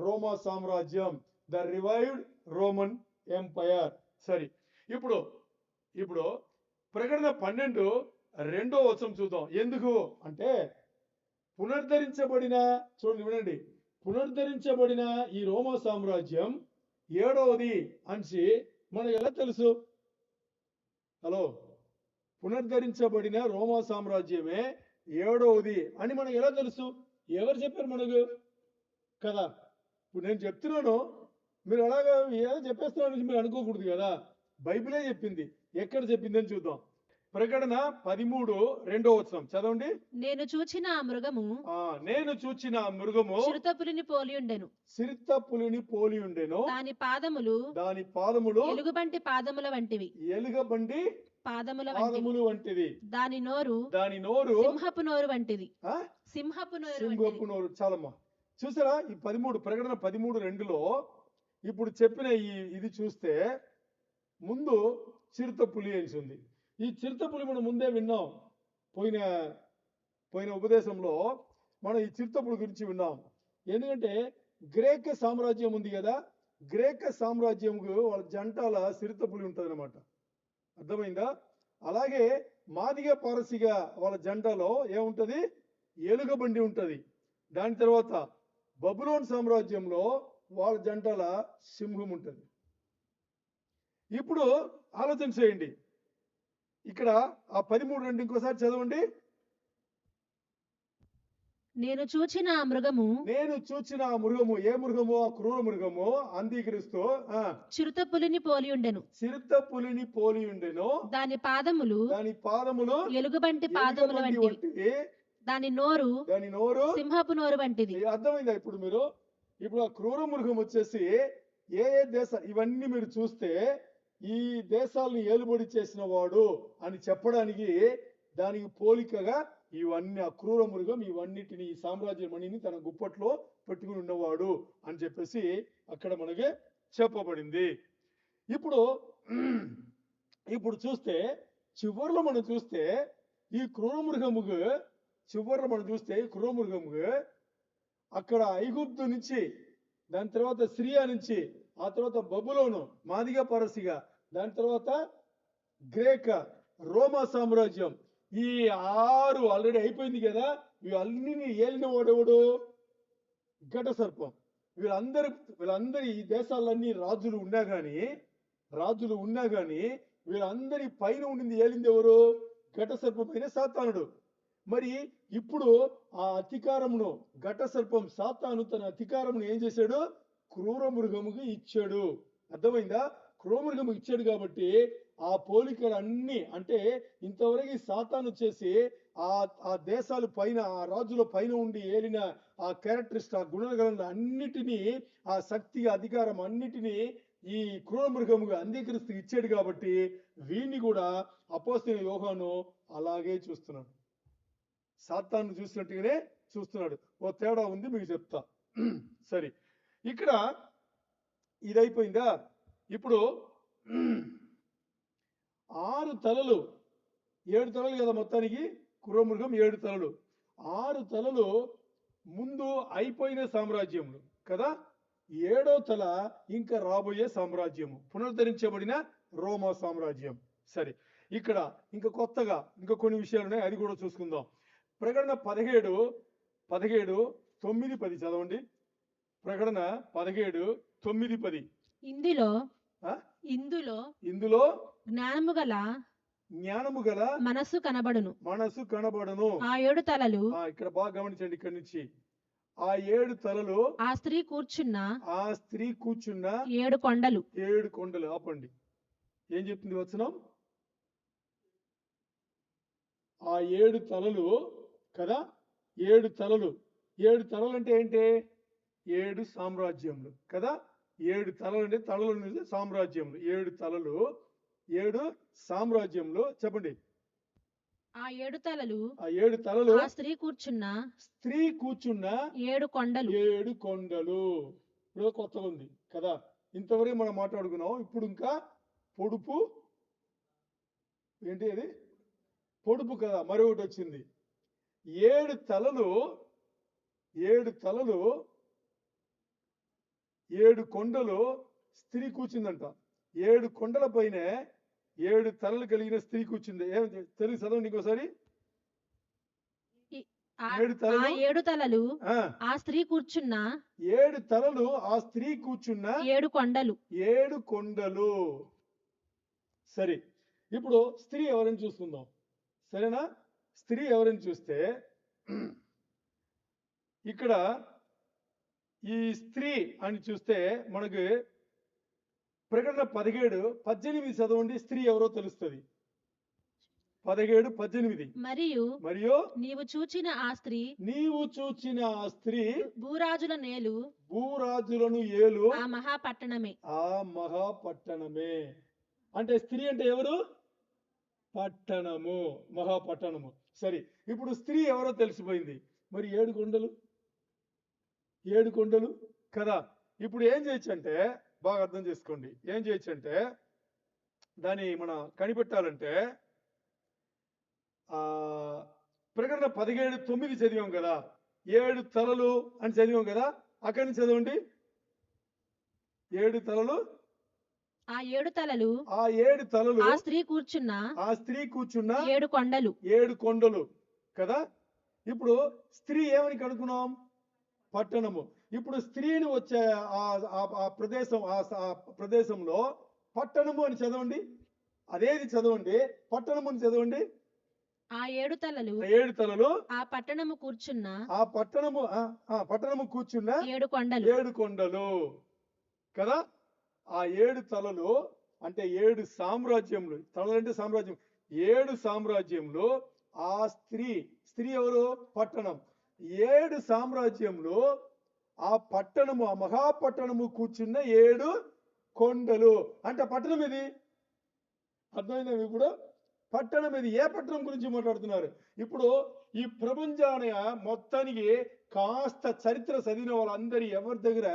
రోమా సామ్రాజ్యం, ద రివైవ్డ్ రోమన్ ఎంపైర్. సరే, ఇప్పుడు ఇప్పుడు ప్రకటన 12:2 చూద్దాం. ఎందుకు అంటే పునరుద్ధరించబడిన, చూడండి వినండి, పునరుద్ధరించబడిన ఈ రోమా సామ్రాజ్యం 7వది అని మనకు ఎలా తెలుసు? హలో, పునరుద్ధరించబడిన రోమా సామ్రాజ్యమే 7వది అని మనకు ఎలా తెలుసు? ఎవరు చెప్పారు మనకు కదా? ఇప్పుడు నేను చెప్తున్నాను, మీరు అలాగా ఏదో చెప్పేస్తున్నాను మీరు అనుకోకూడదు కదా. బైబిలే చెప్పింది. ఎక్కడ చెప్పింది అని చూద్దాం. ప్రకటన 13:2 చదవండి. నేను చూచిన ఆ మృగము నేను చూచిన ఆ మృగము చిరుతపులిని పోలి ఉండెను. చిరుతపులిని పోలి ఉండెను. దాని పాదములు ఎలుగుబంటి పాదముల వంటివి. ఎలుగబండి పాదముల వంటిది. దాని నోరు సింహపు నోరు వంటిది. సింహపు నోరు. చాలమ్మా. చూసారా ఈ 13 ప్రకటన 13:2లో ఇప్పుడు చెప్పిన ఇది చూస్తే ముందు చిరుతపులి అని ఉంది. ఈ చిరుతపులి మనం ముందే విన్నాం. పోయిన ఉపదేశంలో మనం ఈ చిరుతపులి గురించి విన్నాం. ఎందుకంటే గ్రేక సామ్రాజ్యం ఉంది కదా, గ్రేక సామ్రాజ్యంకు వాళ్ళ జంటాల చిరుతపులి ఉంటుంది అనమాట. అర్థమైందా? అలాగే మాదిగ పారసిగా వాళ్ళ జంటలో ఏముంటది? ఎలుగబండి ఉంటది. దాని తర్వాత బబులోన్ సామ్రాజ్యంలో వాళ్ళ జంటల సింహం ఉంటది. ఇప్పుడు ఆలోచన చేయండి. ఇక్కడ ఆ 13:2 ఇంకోసారి చదవండి. నేను చూచిన ఆ మృగము ఏ మృగము? ఆ క్రూర మృగము, అంత్యక్రీస్తు చిరుతపులిని పోలి ఉండెను. దాని పాదములు ఎలుగుబంటి పాదముల వంటివి. దాని నోరు సింహపు నోరు వంటిది. అర్థమైందా? ఇప్పుడు ఆ క్రూర మృగం వచ్చేసి ఏ దేశ, ఇవన్నీ మీరు చూస్తే ఈ దేశాలను ఏలుబడి చేసిన వాడు అని చెప్పడానికి దానికి పోలికగా ఇవన్నీ, ఆ క్రూర మృగం ఇవన్నిటిని, ఈ సామ్రాజ్యమణిని తన గుప్పట్లో పెట్టుకుని ఉన్నవాడు అని చెప్పేసి అక్కడ మనకి చెప్పబడింది. ఇప్పుడు చూస్తే చివరిలో మనం చూస్తే ఈ క్రూర మృగముకు అక్కడ ఐగుప్తు నుంచి, దాని తర్వాత సిరియా నుంచి, ఆ తర్వాత బబులోను మాదిగ పారసిగా, దాని తర్వాత గ్రేక, రోమా సామ్రాజ్యం, ఈ 6 ఆల్రెడీ అయిపోయింది కదా. ఇవన్నీ ఏలిన వాడెవడు? ఘట సర్పం. వీళ్ళందరి ఈ దేశాలన్నీ రాజులు ఉన్నా గాని వీళ్ళందరి పైన ఉండింది, ఏలింది ఎవరు? ఘట సర్పమైన సాతానుడు. మరి ఇప్పుడు ఆ అధికారమును ఘట సర్పం సాతాను తన అధికారమును ఏం చేశాడు? క్రూర మృగముకు ఇచ్చాడు. అర్థమైందా? క్రూర మృగము ఇచ్చాడు కాబట్టి ఆ పోలికలన్నీ, అంటే ఇంతవరకు సాతాను వచ్చేసి ఆ దేశాల పైన, ఆ రాజుల పైన ఉండి ఏలిన ఆ క్యారెక్టరిస్ట్, ఆ గుణగణాలను అన్నిటినీ, ఆ శక్తి, అధికారం అన్నిటినీ ఈ క్రూర మృగముగా అంత్యక్రీస్తు ఇచ్చాడు కాబట్టి వీడిని కూడా అపోస్తలుడైన యోహాను అలాగే చూస్తున్నాడు. సాతాను చూసినట్టుగానే చూస్తున్నాడు. ఓ తేడా ఉంది, మీకు చెప్తా. సరే, ఇక్కడ ఇది అయిపోయిందా? ఇప్పుడు 6 తలలు, 7 తలలు కదా మొత్తానికి. క్రూరమృగం 7 తలలు, 6 తలలు ముందు అయిపోయిన సామ్రాజ్యములు కదా. 7వ తల ఇంకా రాబోయే సామ్రాజ్యము, పునరుద్ధరించబడిన రోమా సామ్రాజ్యం. సరే, ఇక్కడ ఇంకా కొత్తగా ఇంకా కొన్ని విషయాలు ఉన్నాయి, అది కూడా చూసుకుందాం. ప్రకటన 17:9-10 చదవండి. ప్రకటన 17:9-10. ఇందులో జ్ఞానము గల మనస్సు కనబడును. ఆ 7 తలలు, ఇక్కడ బాగా గమనించండి. ఇక్కడ నుంచి ఆ 7 తలలు, ఆ స్త్రీ కూర్చున్న 7 కొండలు. ఆపండి. ఏం చెప్తుంది వచనం? ఆ 7 తలలు కదా, 7 తలలు. 7 తలలు అంటే ఏంటి? 7 సామ్రాజ్యములు కదా. 7 తలలు అంటే తలలు అనేది సామ్రాజ్యములు. 7 తలలు, 7 సామ్రాజ్యములు. చెప్పండి. ఆ 7 తలలు, ఆ స్త్రీ కూర్చున్న 7 కొండలు. ఇప్పుడు కొత్తగా ఉంది కదా. ఇంతవరకు మనం మాట్లాడుకున్నాం. ఇప్పుడు ఇంకా పొడుపు ఏంటి అది పొడుపు కదా, మరొకటి వచ్చింది. 7 తలలు 7 కొండలు స్త్రీ కూర్చుందంట. 7 కొండల పైన 7 తలలు కలిగిన స్త్రీ కూర్చుంది. ఏం తెలుగు చదవండి ఇంకోసారి. ఆ 7 తలలు 7 తలలు ఆ, ఆ స్త్రీ కూర్చున్న 7 తలలు ఆ స్త్రీ కూర్చున్న 7 కొండలు. 7 కొండలు. సరే, ఇప్పుడు స్త్రీ ఎవరని చూసుకుందాం. సరేనా? స్త్రీ ఎవరని చూస్తే ఇక్కడ ఈ స్త్రీ అని చూస్తే మనకు ప్రకటన 17:18 చదవండి. స్త్రీ ఎవరో తెలుస్తుంది. 17:18. మరియు నీవు చూచిన ఆ స్త్రీ నీవు చూచిన ఆ స్త్రీ భూరాజుల నేలు భూరాజులను ఏలు ఆ మహాపట్టణమే. ఆ మహాపట్టణమే. అంటే స్త్రీ అంటే ఎవరు? పట్టణము, మహాపట్టణము. సరే, ఇప్పుడు స్త్రీ ఎవరో తెలిసిపోయింది. మరి 7 కొండలు 7 కొండలు కదా. ఇప్పుడు ఏం చేయొచ్చు అంటే, బాగా అర్థం చేసుకోండి, ఏం చేయొచ్చు అంటే దాన్ని మనం కనిపెట్టాలంటే ప్రకటన 17:9 చదివాం కదా, 7 తలలు అని చదివాం కదా. అక్కడి నుంచి చదవండి. 7 తలలు ఆ 7 తలలు ఆ 7 తలలు ఆ స్త్రీ కూర్చున్న ఆ స్త్రీ కూర్చున్న 7 కొండలు. 7 కొండలు కదా. ఇప్పుడు స్త్రీ ఏమని కనుక్కున్నాం? పట్టణము. ఇప్పుడు స్త్రీని వచ్చే ఆ ప్రదేశంలో పట్టణము అని చదవండి. అదేది చదవండి, పట్టణము అని చదవండి. ఆ 7 తలలు 7 తలలు ఆ పట్టణము కూర్చున్న ఆ పట్టణము కూర్చున్న 7 కొండలు. 7 కొండలు కదా. ఆ 7 తలలు అంటే 7 సామ్రాజ్యములు. తలలంటే సామ్రాజ్యం. 7 సామ్రాజ్యములు. ఆ స్త్రీ ఎవరు? పట్టణం. 7 సామ్రాజ్యములు. ఆ పట్టణము, ఆ మహాపట్టణము కూర్చున్న 7 కొండలు. అంటే పట్టణం ఇది. అర్థమైందా ఇప్పుడు? పట్టణం ఇది. ఏ పట్టణం గురించి మాట్లాడుతున్నారు? ఇప్పుడు ఈ ప్రపంచాన్ని మొత్తానికి కాస్త చరిత్ర చదివిన వాళ్ళందరి ఎవరి దగ్గర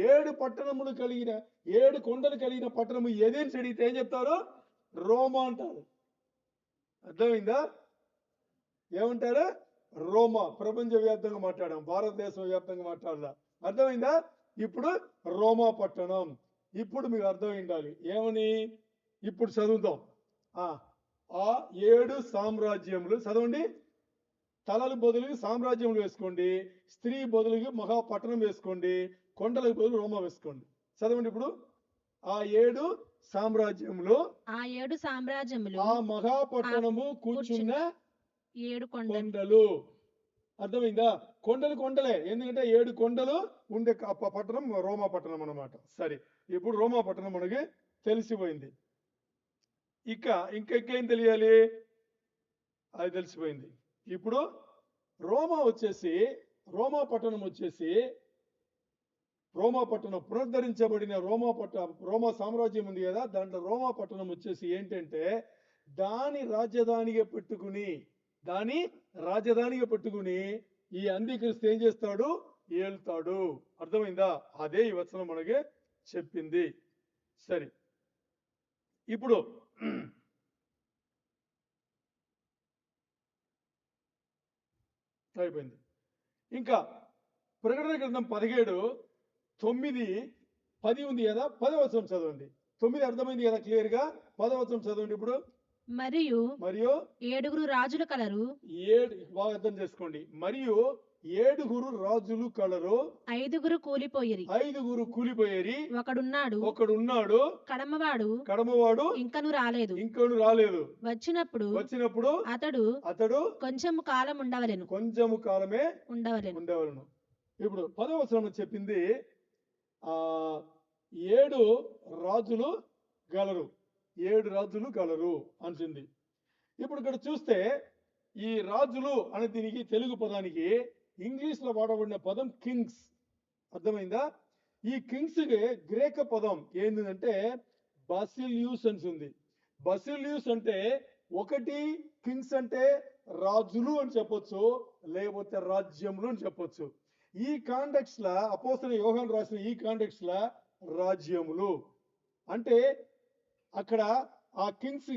7 పట్టణములు కలిగిన 7 కొండలు కలిగిన పట్టణము ఏదేని అడిగితే ఏం చెప్తారు? రోమా అంటారు. అర్థమైందా? ఏమంటారు? రోమా. ప్రపంచ వ్యాప్తంగా మాట్లాడాం, భారతదేశం వ్యాప్తంగా మాట్లాడలా. అర్థమైందా? ఇప్పుడు రోమా పట్టణం. ఇప్పుడు మీకు అర్థమై ఉండాలి. ఏమని? ఇప్పుడు చదువుతాం. ఆ 7 సామ్రాజ్యములు చదవండి. తలలు బదులుగా సామ్రాజ్యములు వేసుకోండి, స్త్రీ బదులుగా మహాపట్టణం వేసుకోండి, కొండలకు బదులు రోమా వేసుకోండి. చదవండి ఇప్పుడు. ఆ 7 సామ్రాజ్యములు ఆ 7 సామ్రాజ్యములు ఆ మహాపట్టణము కూర్చున్న 7 కొండలు. కొండలు. అర్థమైందా? కొండలే. ఎందుకంటే 7 కొండలు ఉండే పట్టణం రోమా పట్టణం అన్నమాట. సరే, ఇప్పుడు రోమా పట్టణం మనకి తెలిసిపోయింది. ఇంకేం తెలియాలి? అది తెలిసిపోయింది. ఇప్పుడు రోమా పట్టణం వచ్చేసి రోమా పట్టణం పునరుద్ధరించబడిన రోమా సామ్రాజ్యం ఉంది కదా, దాంట్లో రోమా పట్టణం వచ్చేసి ఏంటంటే దాని రాజధానిగా పెట్టుకుని ఈ అంత్యక్రీస్తు ఏం చేస్తాడు? ఏలుతాడు. అర్థమైందా? అదే ఈ వచనం మనకి చెప్పింది. సరే, ఇప్పుడు అయిపోయింది. ఇంకా ప్రకటన గ్రంథం 17:9-10 ఉంది కదా. 10వ వచనం చదవండి. 9 అర్థమైంది కదా క్లియర్ గా. 10వ వచనం చదవండి ఇప్పుడు. మరియు 7 రాజులు కలరు. బాగా అర్థం చేసుకోండి. మరియు 7 రాజులు కలరు. 5 కూలిపోయిరి. 5 కూలిపోయేరి. ఒకడున్నాడు కడమవాడు ఇంకను రాలేదు. వచ్చినప్పుడు అతడు కొంచెము కాలం ఉండవలెను. కొంచెము కాలమే ఉండవలను. ఇప్పుడు 10వ వచనంలో చెప్పింది 7 రాజులు గలరు. 7 రాజులు గలరు అంటుంది. ఇప్పుడు ఇక్కడ చూస్తే ఈ రాజులు అనే దీనికి తెలుగు పదానికి ఇంగ్లీష్ లో వాడబడిన పదం కింగ్స్. అర్థమైందా? ఈ కింగ్స్ గ్రీక్ పదం ఏంటంటే బసిలియూస్ అని ఉంది. బసిలియూస్ అంటే ఒకటి కింగ్స్ అంటే రాజులు అని చెప్పొచ్చు, లేకపోతే రాజ్యములు అని చెప్పొచ్చు. ఈ కాంటెక్స్ట్ లా అపోస్తలుడైన యోహాను రాసిన ఈ కాంటెక్స్ట్ లా రాజ్యములు అంటే అక్కడ ఆ కింగ్స్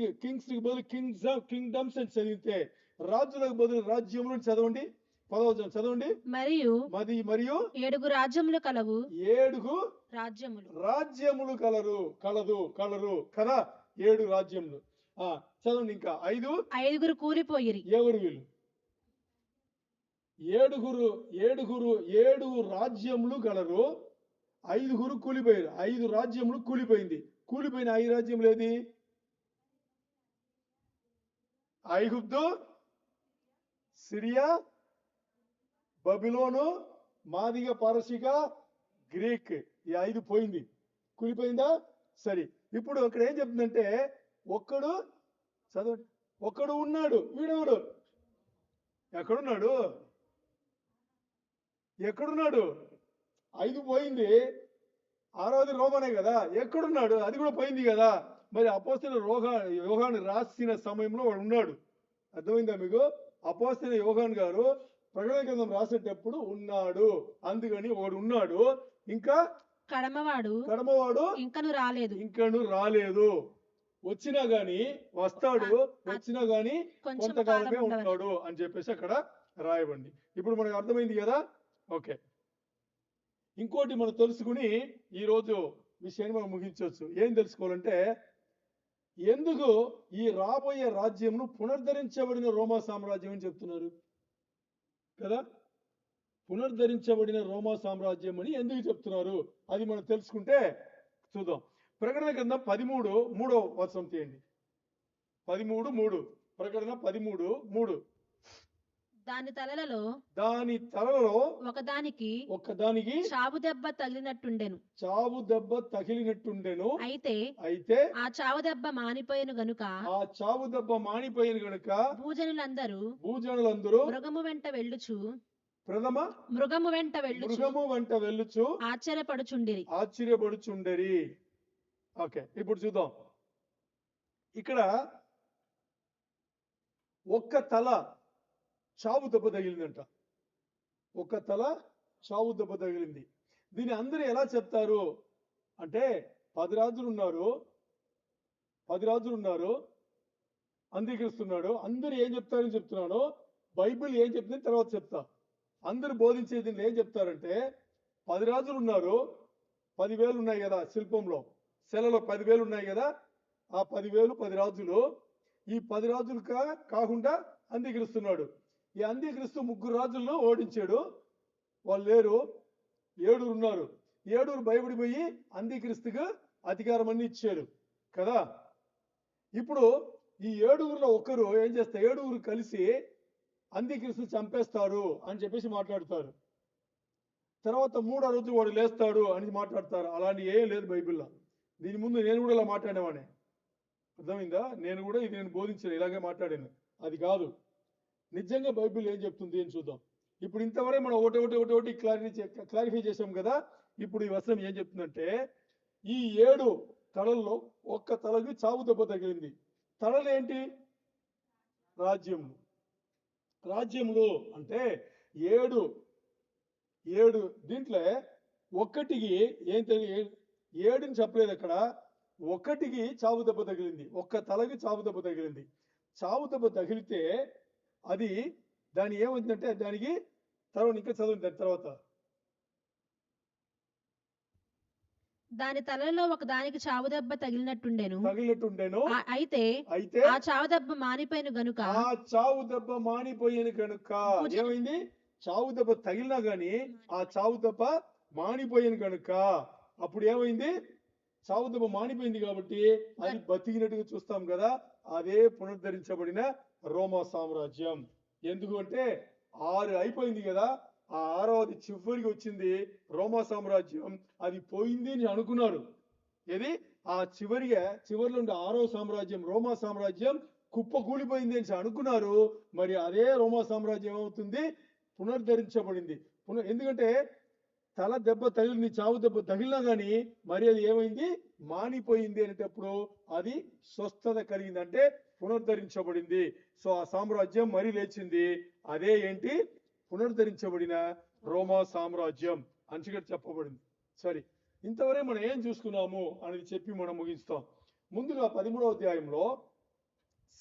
బదులు కింగ్డమ్స్ అని చదివితే రాజులకు బదులు రాజ్యములు చదవండి. 10వ వచనం చదవండి. మరియు మరియు 7 రాజ్యములు కలవు. 7 రాజ్యములు కలరు కదా. 7 రాజ్యములు. చదవండి ఇంకా. 5 కూలిపోయిరి. ఎవరు వీళ్ళు? 7 రాజ్యములు గలరు, 5 కూలిపోయారు. 5 రాజ్యములు కూలిపోయింది. కూలిపోయిన 5 రాజ్యములు ఏది? ఐగుప్తు, సిరియా, బబిలోను, మాదిగ, పారసీక, గ్రీక్. ఈ 5 పోయింది, కూలిపోయిందా? సరే, ఇప్పుడు అక్కడ ఏం చెప్తుందంటే ఒక్కడు చదవండి. ఒక్కడు ఉన్నాడు. వీడెవడు? ఎక్కడున్నాడు? 5 పోయింది. 6వది రోమనే కదా. ఎక్కడున్నాడు? అది కూడా పోయింది కదా. మరి అపోస్తలుడు యోహాను రాసిన సమయంలో వాడు ఉన్నాడు. అర్థమైందా మీకు? అపోస్తలుడు యోహాను గారు ప్రకటన గ్రంథం రాసేటప్పుడు ఉన్నాడు. అందుకని వాడు ఉన్నాడు. ఇంకా కడమవాడు ఇంకను రాలేదు. వచ్చినా గాని వస్తాడు, వచ్చినా గాని కొంతకాలమే ఉంటాడు అని చెప్పేసి అక్కడ రాయబండి. ఇప్పుడు మనకు అర్థమైంది కదా. ఓకే, ఇంకోటి మనం తెలుసుకుని ఈరోజు విషయాన్ని మనం ముగించవచ్చు. ఏం తెలుసుకోవాలంటే, ఎందుకు ఈ రాబోయే రాజ్యంను పునరుద్ధరించబడిన రోమా సామ్రాజ్యం అని చెప్తున్నారు కదా. పునరుద్ధరించబడిన రోమా సామ్రాజ్యం అని ఎందుకు చెప్తున్నారు అది మనం తెలుసుకుంటే చూద్దాం. ప్రకటన గ్రంథం 13:3 వచనం తీయండి. 13:3. ప్రకటన 13:3. దాని తలలలో ఒకదానికి చావు దెబ్బ తగిలినట్టుండెను. అయితే ఆ చావు దెబ్బ మానిపోయిన గనుక భూజనులందరూ మృగము వెంట వెళ్ళుచు ఆశ్చర్యపడుచుండిరి. ఓకే, ఇప్పుడు చూద్దాం. ఇక్కడ ఒక్క తల చావు దెబ్బ తగిలిందంట. ఒక్క తల చావు దెబ్బ తగిలింది. దీన్ని అందరూ ఎలా చెప్తారు అంటే, 10 రాజులు ఉన్నారు, అంగీకరిస్తున్నాడు. అందరూ ఏం చెప్తారని చెప్తున్నాను. బైబిల్ ఏం చెప్తుంది తర్వాత చెప్తా. అందరూ బోధించేది ఏం చెప్తారంటే, 10 రాజులు ఉన్నారు, 10,000 ఉన్నాయి కదా శిల్పంలో, శిలలో 10,000 ఉన్నాయి కదా. ఆ 10,000 10 రాజులు. ఈ 10 రాజులు కాకుండా అంగీకరిస్తున్నాడు. ఈ అంత్యక్రీస్తు 3 రాజులను ఓడించాడు. వాళ్ళు లేరు, 7 ఉన్నారు. 7 భయపడిపోయి అంత్యక్రీస్తుకు అధికారం అన్ని ఇచ్చాడు కదా. ఇప్పుడు ఈ 7లో ఒకరు ఏం చేస్తారు? 7 కలిసి అంత్యక్రీస్తు చంపేస్తారు అని చెప్పేసి మాట్లాడతారు. తర్వాత 3వ రోజు వాడు లేస్తాడు అని మాట్లాడతారు. అలాంటి ఏం లేదు బైబిల్లో. దీని ముందు నేను కూడా ఇలా మాట్లాడేవాడిని. అర్థమైందా? నేను కూడా ఇది బోధించాను, ఇలాగే మాట్లాడాను. అది కాదు. నిజంగా బైబిల్ ఏం చెప్తుంది అని చూద్దాం. ఇప్పుడు ఇంతవరకు మనం ఒకటి క్లారిఫై చేసాం కదా. ఇప్పుడు ఈ వచనం ఏం చెప్తుందంటే, ఈ 7 తలల్లో ఒక్క తలకి చావు దెబ్బ తగిలింది. తలలు ఏంటి? రాజ్యములు అంటే 7 దీంట్లో ఒక్కటికి ఏం తెలియదు. 7 చెప్పలేదు అక్కడ. ఒక్కటికి చావు దెబ్బ తగిలింది. ఒక్క తలకి చావు దెబ్బ తగిలింది. చావు దెబ్బ తగిలితే అది దాని ఏమవుతుందంటే, దానికి తర్వాత ఇంకా చదువు. దాని తర్వాత దాని తలలో ఒకదానికి చావు దెబ్బ తగిలినట్టుండెను. అయితే ఆ చావు దెబ్బ మానిపోయిన కనుక ఏమైంది? చావు దెబ్బ తగిలినా గాని ఆ చావు దెబ్బ మానిపోయిన కనుక అప్పుడు ఏమైంది? చావు దెబ్బ మానిపోయింది కాబట్టి అది బతికినట్టుగా చూస్తాం కదా. అదే పునరుద్ధరించబడిన రోమా సామ్రాజ్యం. ఎందుకు అంటే 6 అయిపోయింది కదా. ఆ 6వది చివరికి వచ్చింది రోమా సామ్రాజ్యం. అది పోయింది అని అనుకున్నారు. ఏది? ఆ చివరిలో ఉండే 6వ సామ్రాజ్యం, రోమా సామ్రాజ్యం కుప్పకూలిపోయింది అని అనుకున్నారు. మరి అదే రోమా సామ్రాజ్యం ఏమవుతుంది? పునరుద్ధరించబడింది. ఎందుకంటే తల దెబ్బ తగిలింది, చావు దెబ్బ తగిలినా గాని మరి అది ఏమైంది? మానిపోయింది అనేటప్పుడు అది స్వస్థత కలిగింది, అంటే పునరుద్ధరించబడింది. సో ఆ సామ్రాజ్యం మరి లేచింది. అదే ఏంటి? పునరుద్ధరించబడిన రోమా సామ్రాజ్యం అని చెప్పబడింది. సరే, ఇంతవరకు మనం ఏం చూసుకున్నాము అనేది చెప్పి మనం ముగిస్తాం. ముందుగా 13వ అధ్యాయంలో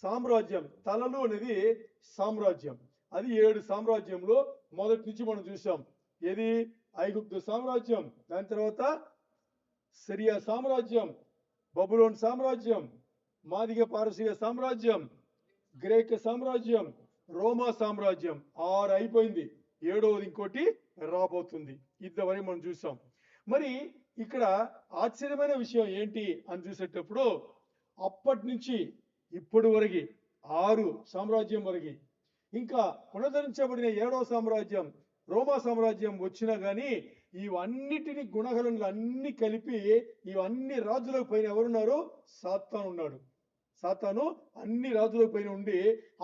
సామ్రాజ్యం, తలలు అనేది సామ్రాజ్యం. అది 7 సామ్రాజ్యంలో మొదటి నుంచి మనం చూసాం. ఏది? ఐగుప్తు సామ్రాజ్యం, దాని తర్వాత సిరియా సామ్రాజ్యం, బబులోన్ సామ్రాజ్యం, మాదిగ పారసీక సామ్రాజ్యం, గ్రీక్ సామ్రాజ్యం, రోమా సామ్రాజ్యం. 6 అయిపోయింది. 7వది ఇంకోటి రాబోతుంది. ఇంతవరకు మనం చూసాం. మరి ఇక్కడ ఆశ్చర్యమైన విషయం ఏంటి అని చూసేటప్పుడు అప్పటి నుంచి ఇప్పటి వరకు 6 సామ్రాజ్యం వరకు, ఇంకా పునరుద్ధరించబడిన 7వ సామ్రాజ్యం రోమా సామ్రాజ్యం వచ్చినా గానీ ఇవన్నిటిని గుణగణనలు అన్ని కలిపి ఇవన్నీ రాజులకు పైన ఎవరున్నారు? సాతాను ఉన్నాడు. సాతాను అన్ని రాజుల పైన ఉండి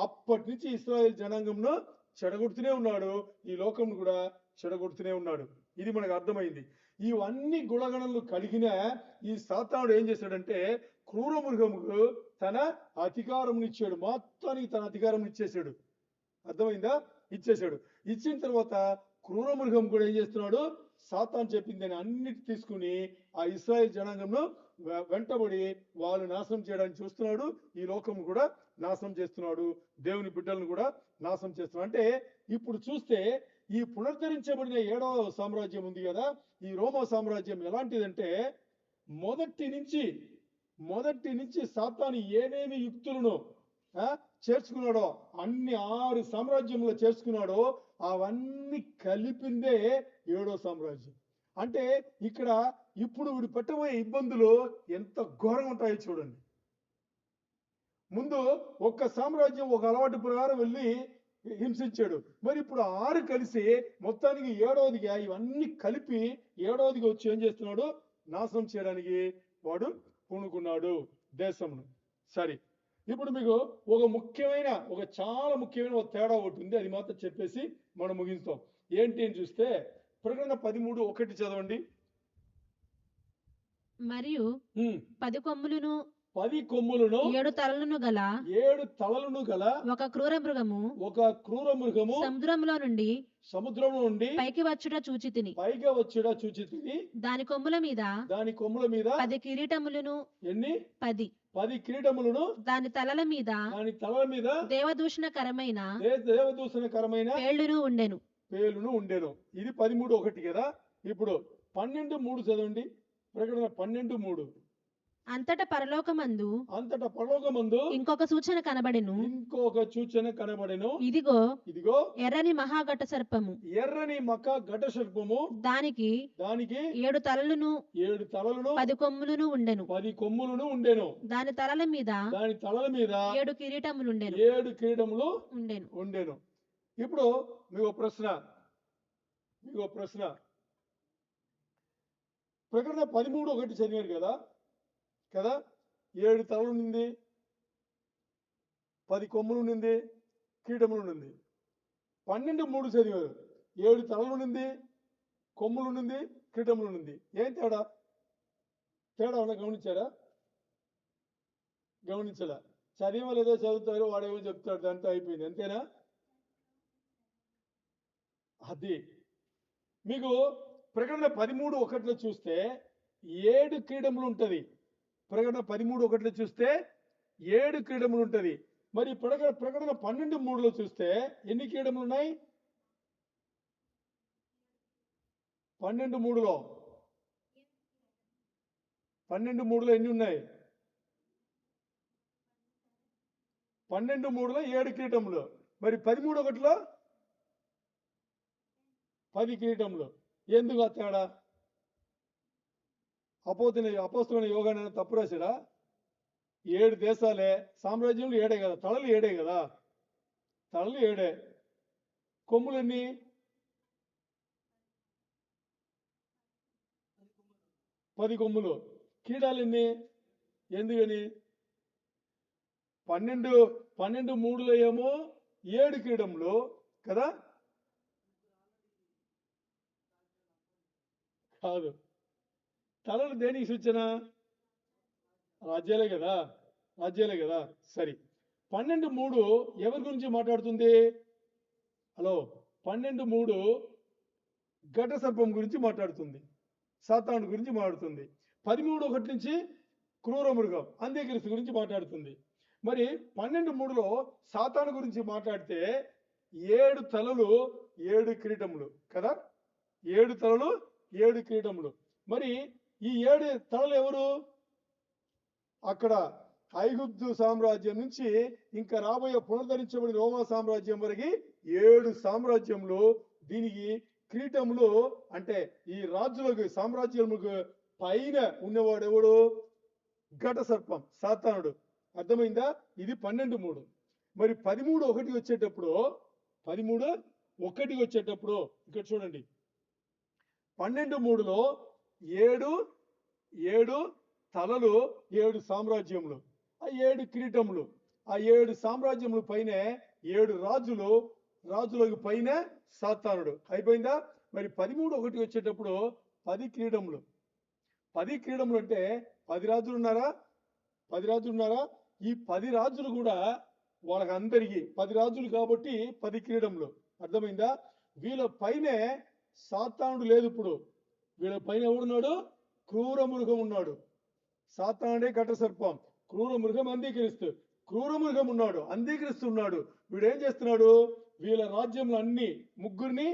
అప్పటి నుంచి ఇశ్రాయేల్ జనాంగంను చెడగొడుతూనే ఉన్నాడు. ఈ లోకం కూడా చెడగొడుతూనే ఉన్నాడు. ఇది మనకు అర్థమైంది. ఇవన్నీ గుణగణనలు కలిగిన ఈ సాతానుడు ఏం చేశాడంటే క్రూర మృగముకు తన అధికారం ఇచ్చాడు. మొత్తానికి తన అధికారం ఇచ్చేసాడు. అర్థమైందా? ఇచ్చేసాడు. ఇచ్చిన తర్వాత క్రూర మృగం కూడా ఏం చేస్తున్నాడు? సాతాను చెప్పిందని అన్నిటి తీసుకుని ఆ ఇశ్రాయేల్ జనాంగంను వెంటబడి వాళ్ళు నాశనం చేయడానికి చూస్తున్నాడు. ఈ లోకం కూడా నాశనం చేస్తున్నాడు. దేవుని బిడ్డలను కూడా నాశనం చేస్తున్నాడు. అంటే ఇప్పుడు చూస్తే ఈ పునరుద్ధరించబడిన 7వ సామ్రాజ్యం ఉంది కదా, ఈ రోమా సామ్రాజ్యం ఎలాంటిదంటే మొదటి నుంచి సాతాను ఏమేమి యుక్తులను చేర్చుకున్నాడో అన్ని 6 సామ్రాజ్యంలో చేర్చుకున్నాడో అవన్నీ కలిపిందే 7వ సామ్రాజ్యం. అంటే ఇక్కడ ఇప్పుడు వీడు పెట్టబోయే ఇబ్బందులు ఎంత ఘోరంగా ఉంటాయో చూడండి. ముందు ఒక్క సామ్రాజ్యం ఒక అలవాటు ప్రకారం వెళ్ళి హింసించాడు. మరి ఇప్పుడు 6 కలిసి మొత్తానికి 7వదిగా ఇవన్నీ కలిపి 7వదిగా వచ్చి ఏం చేస్తున్నాడు? నాశనం చేయడానికి వాడు పూనుకున్నాడు దేశంను. సరే, ఇప్పుడు మీకు ఒక చాలా ముఖ్యమైన ఒక తేడా ఒకటి ఉంది. అది మాత్రం చెప్పేసి మనం ముగిస్తాం. ఏంటి అని చూస్తే ప్రకటన 13:1 చదవండి. మరియు 10 కొమ్ములను 10 కొమ్ములను 7 తలలను గల 7 తలలను గల ఒక క్రూర మృగము సముద్రంలో నుండి పైకి వచ్చుట చూచి తిని దాని కొమ్ముల మీద 10 కిరీటములను ఎన్ని 10 కిరీటములను దాని తలల మీద దేవదూషణకరమైన పేలును ఉండెను. ఇది 13:1 కదా. ఇప్పుడు 12:3 చదవండి. ప్రకటన 12:3. అంతటా పరలోకమందు ఇంకొక సూచన కనబడెను. ఇదిగో ఎర్రని మహా ఘట సర్పము దానికి 7 తలలను 10 కొమ్ములను ఉండెను. దాని తలల మీద 7 కిరీటములు ఉండెను. ఇప్పుడు మీకు ప్రశ్న ప్రకటన 13:1 చదివారు కదా. 7 తలలు ఉంది, 10 కొమ్ములు ఉంది, కిరీటములు ఉంది. 12:3 చదివారు. 7 తలలు ఉంది, కొమ్ములు ఉంది, కిరీటములు ఉంది. ఏం తేడా ఉన్నా గమనించాలా? చదివా లేదో చదువుతారు, వాడేమో చెప్తాడు, దాంతో అయిపోయింది. అంతేనా? అది మీకు ప్రకటన 13:1 చూస్తే 7 క్రీడములు ఉంటది. ప్రకటన 13:1 చూస్తే 7 క్రీడములు ఉంటది. మరి ప్రకటన 12:3 చూస్తే ఎన్ని క్రీడములు ఉన్నాయి? 12:3 ఎన్ని ఉన్నాయి? 12:3 7 కిరీటములు. మరి 13:1 10 కిరీటములు. ఎందుకు ఆ తేడా? అపోస్తలుడైన యోహాను తప్పు రాశాడా? 7 దేశాలే, సామ్రాజ్యంలో 7 కదా, తలలు 7 కదా, తలలు 7. కొమ్ములు ఎన్ని? 10 కొమ్ములు. కీడాలు ఎన్ని? ఎందుకని? 12:3 ఏమో 7 క్రీడములు కదా. కాదు, తలలు దేనికి సూచన? రాజ్యాలే కదా. సరే, 12:3 ఎవరి గురించి మాట్లాడుతుంది? హలో, 12:3 ఘట సర్పం గురించి మాట్లాడుతుంది, సాతాను గురించి మాట్లాడుతుంది. 13:1 నుంచి క్రూర మృగం అంత్యక్రీస్తు గురించి మాట్లాడుతుంది. మరి 12:3లో సాతాను గురించి మాట్లాడితే 7 తలలు 7 కిరీటములు కదా, 7 తలలు 7 కిరీటములు. మరి ఈ 7 తలలు ఎవరు? అక్కడ ఐగుప్తు సామ్రాజ్యం నుంచి ఇంకా రాబోయే పునరుద్ధరించబడిన రోమా సామ్రాజ్యం వరకు 7 సామ్రాజ్యములు. దీనికి కిరీటములు అంటే ఈ రాజులకు సామ్రాజ్యములకు పైన ఉన్నవాడు ఎవడు? ఘట సర్పం, సాతానుడు. అర్థమైందా? ఇది 12:3. మరి 13:1 వచ్చేటప్పుడు 13:1 వచ్చేటప్పుడు ఇక్కడ చూడండి, 12:3లో 7 తలలు 7 సామ్రాజ్యములు, ఆ 7 కిరీటములు, ఆ 7 సామ్రాజ్యములు పైన 7 రాజులకు పైన సాతానుడు. అయిపోయిందా? మరి 13:1 వచ్చేటప్పుడు 10 కిరీటములు. 10 కిరీటములు అంటే 10 రాజులు ఉన్నారా? 10 రాజులు ఉన్నారా? ఈ 10 రాజులు కూడా వాళ్ళకి అందరికీ 10 రాజులు కాబట్టి 10 కిరీటములు. అర్థమైందా? వీళ్ళ పైనే సాతానుడు లేదు. ఇప్పుడు వీళ్ళ పైన ఎవడున్నాడు? క్రూర మృగం ఉన్నాడు. సాతానుడే ఘట సర్పం, క్రూర మృగం అంగీకరిస్తూ, క్రూర మృగం ఉన్నాడు, అంగీకరిస్తున్నాడు. వీడు ఏం చేస్తున్నాడు? వీళ్ళ రాజ్యంలో అన్ని ముగ్గురిని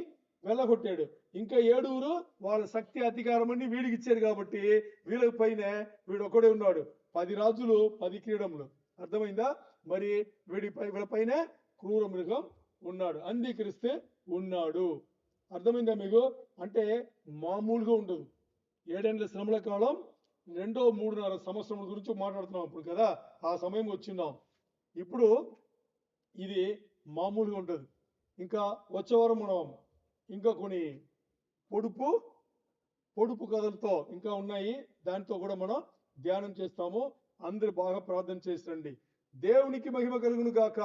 వెళ్ళగొట్టాడు. ఇంకా 7 వాళ్ళ శక్తి అధికారం అన్ని వీడికి ఇచ్చారు కాబట్టి వీళ్ళ పైన వీడు ఒకడే ఉన్నాడు. 10 రాజులు 10 కిరీటములు. అర్థమైందా? మరి వీళ్ళ పైన క్రూర మృగం ఉన్నాడు, అంగీకరిస్తే ఉన్నాడు. అర్థమైందా మీకు? అంటే మామూలుగా ఉండదు. 7 ఏళ్ల శ్రమల కాలం, 3.5 సంవత్సరముల గురించి మాట్లాడుతున్నాం ఇప్పుడు కదా, ఆ సమయం వచ్చిన్నాం. ఇప్పుడు ఇది మామూలుగా ఉండదు. ఇంకా వచ్చే వారం మనం ఇంకా కొన్ని పొడుపు కథలతో ఇంకా ఉన్నాయి, దాంతో కూడా మనం ధ్యానం చేస్తాము. అందరు బాగా ప్రార్థన చేసి రండి. దేవునికి మహిమ కలుగును గాక.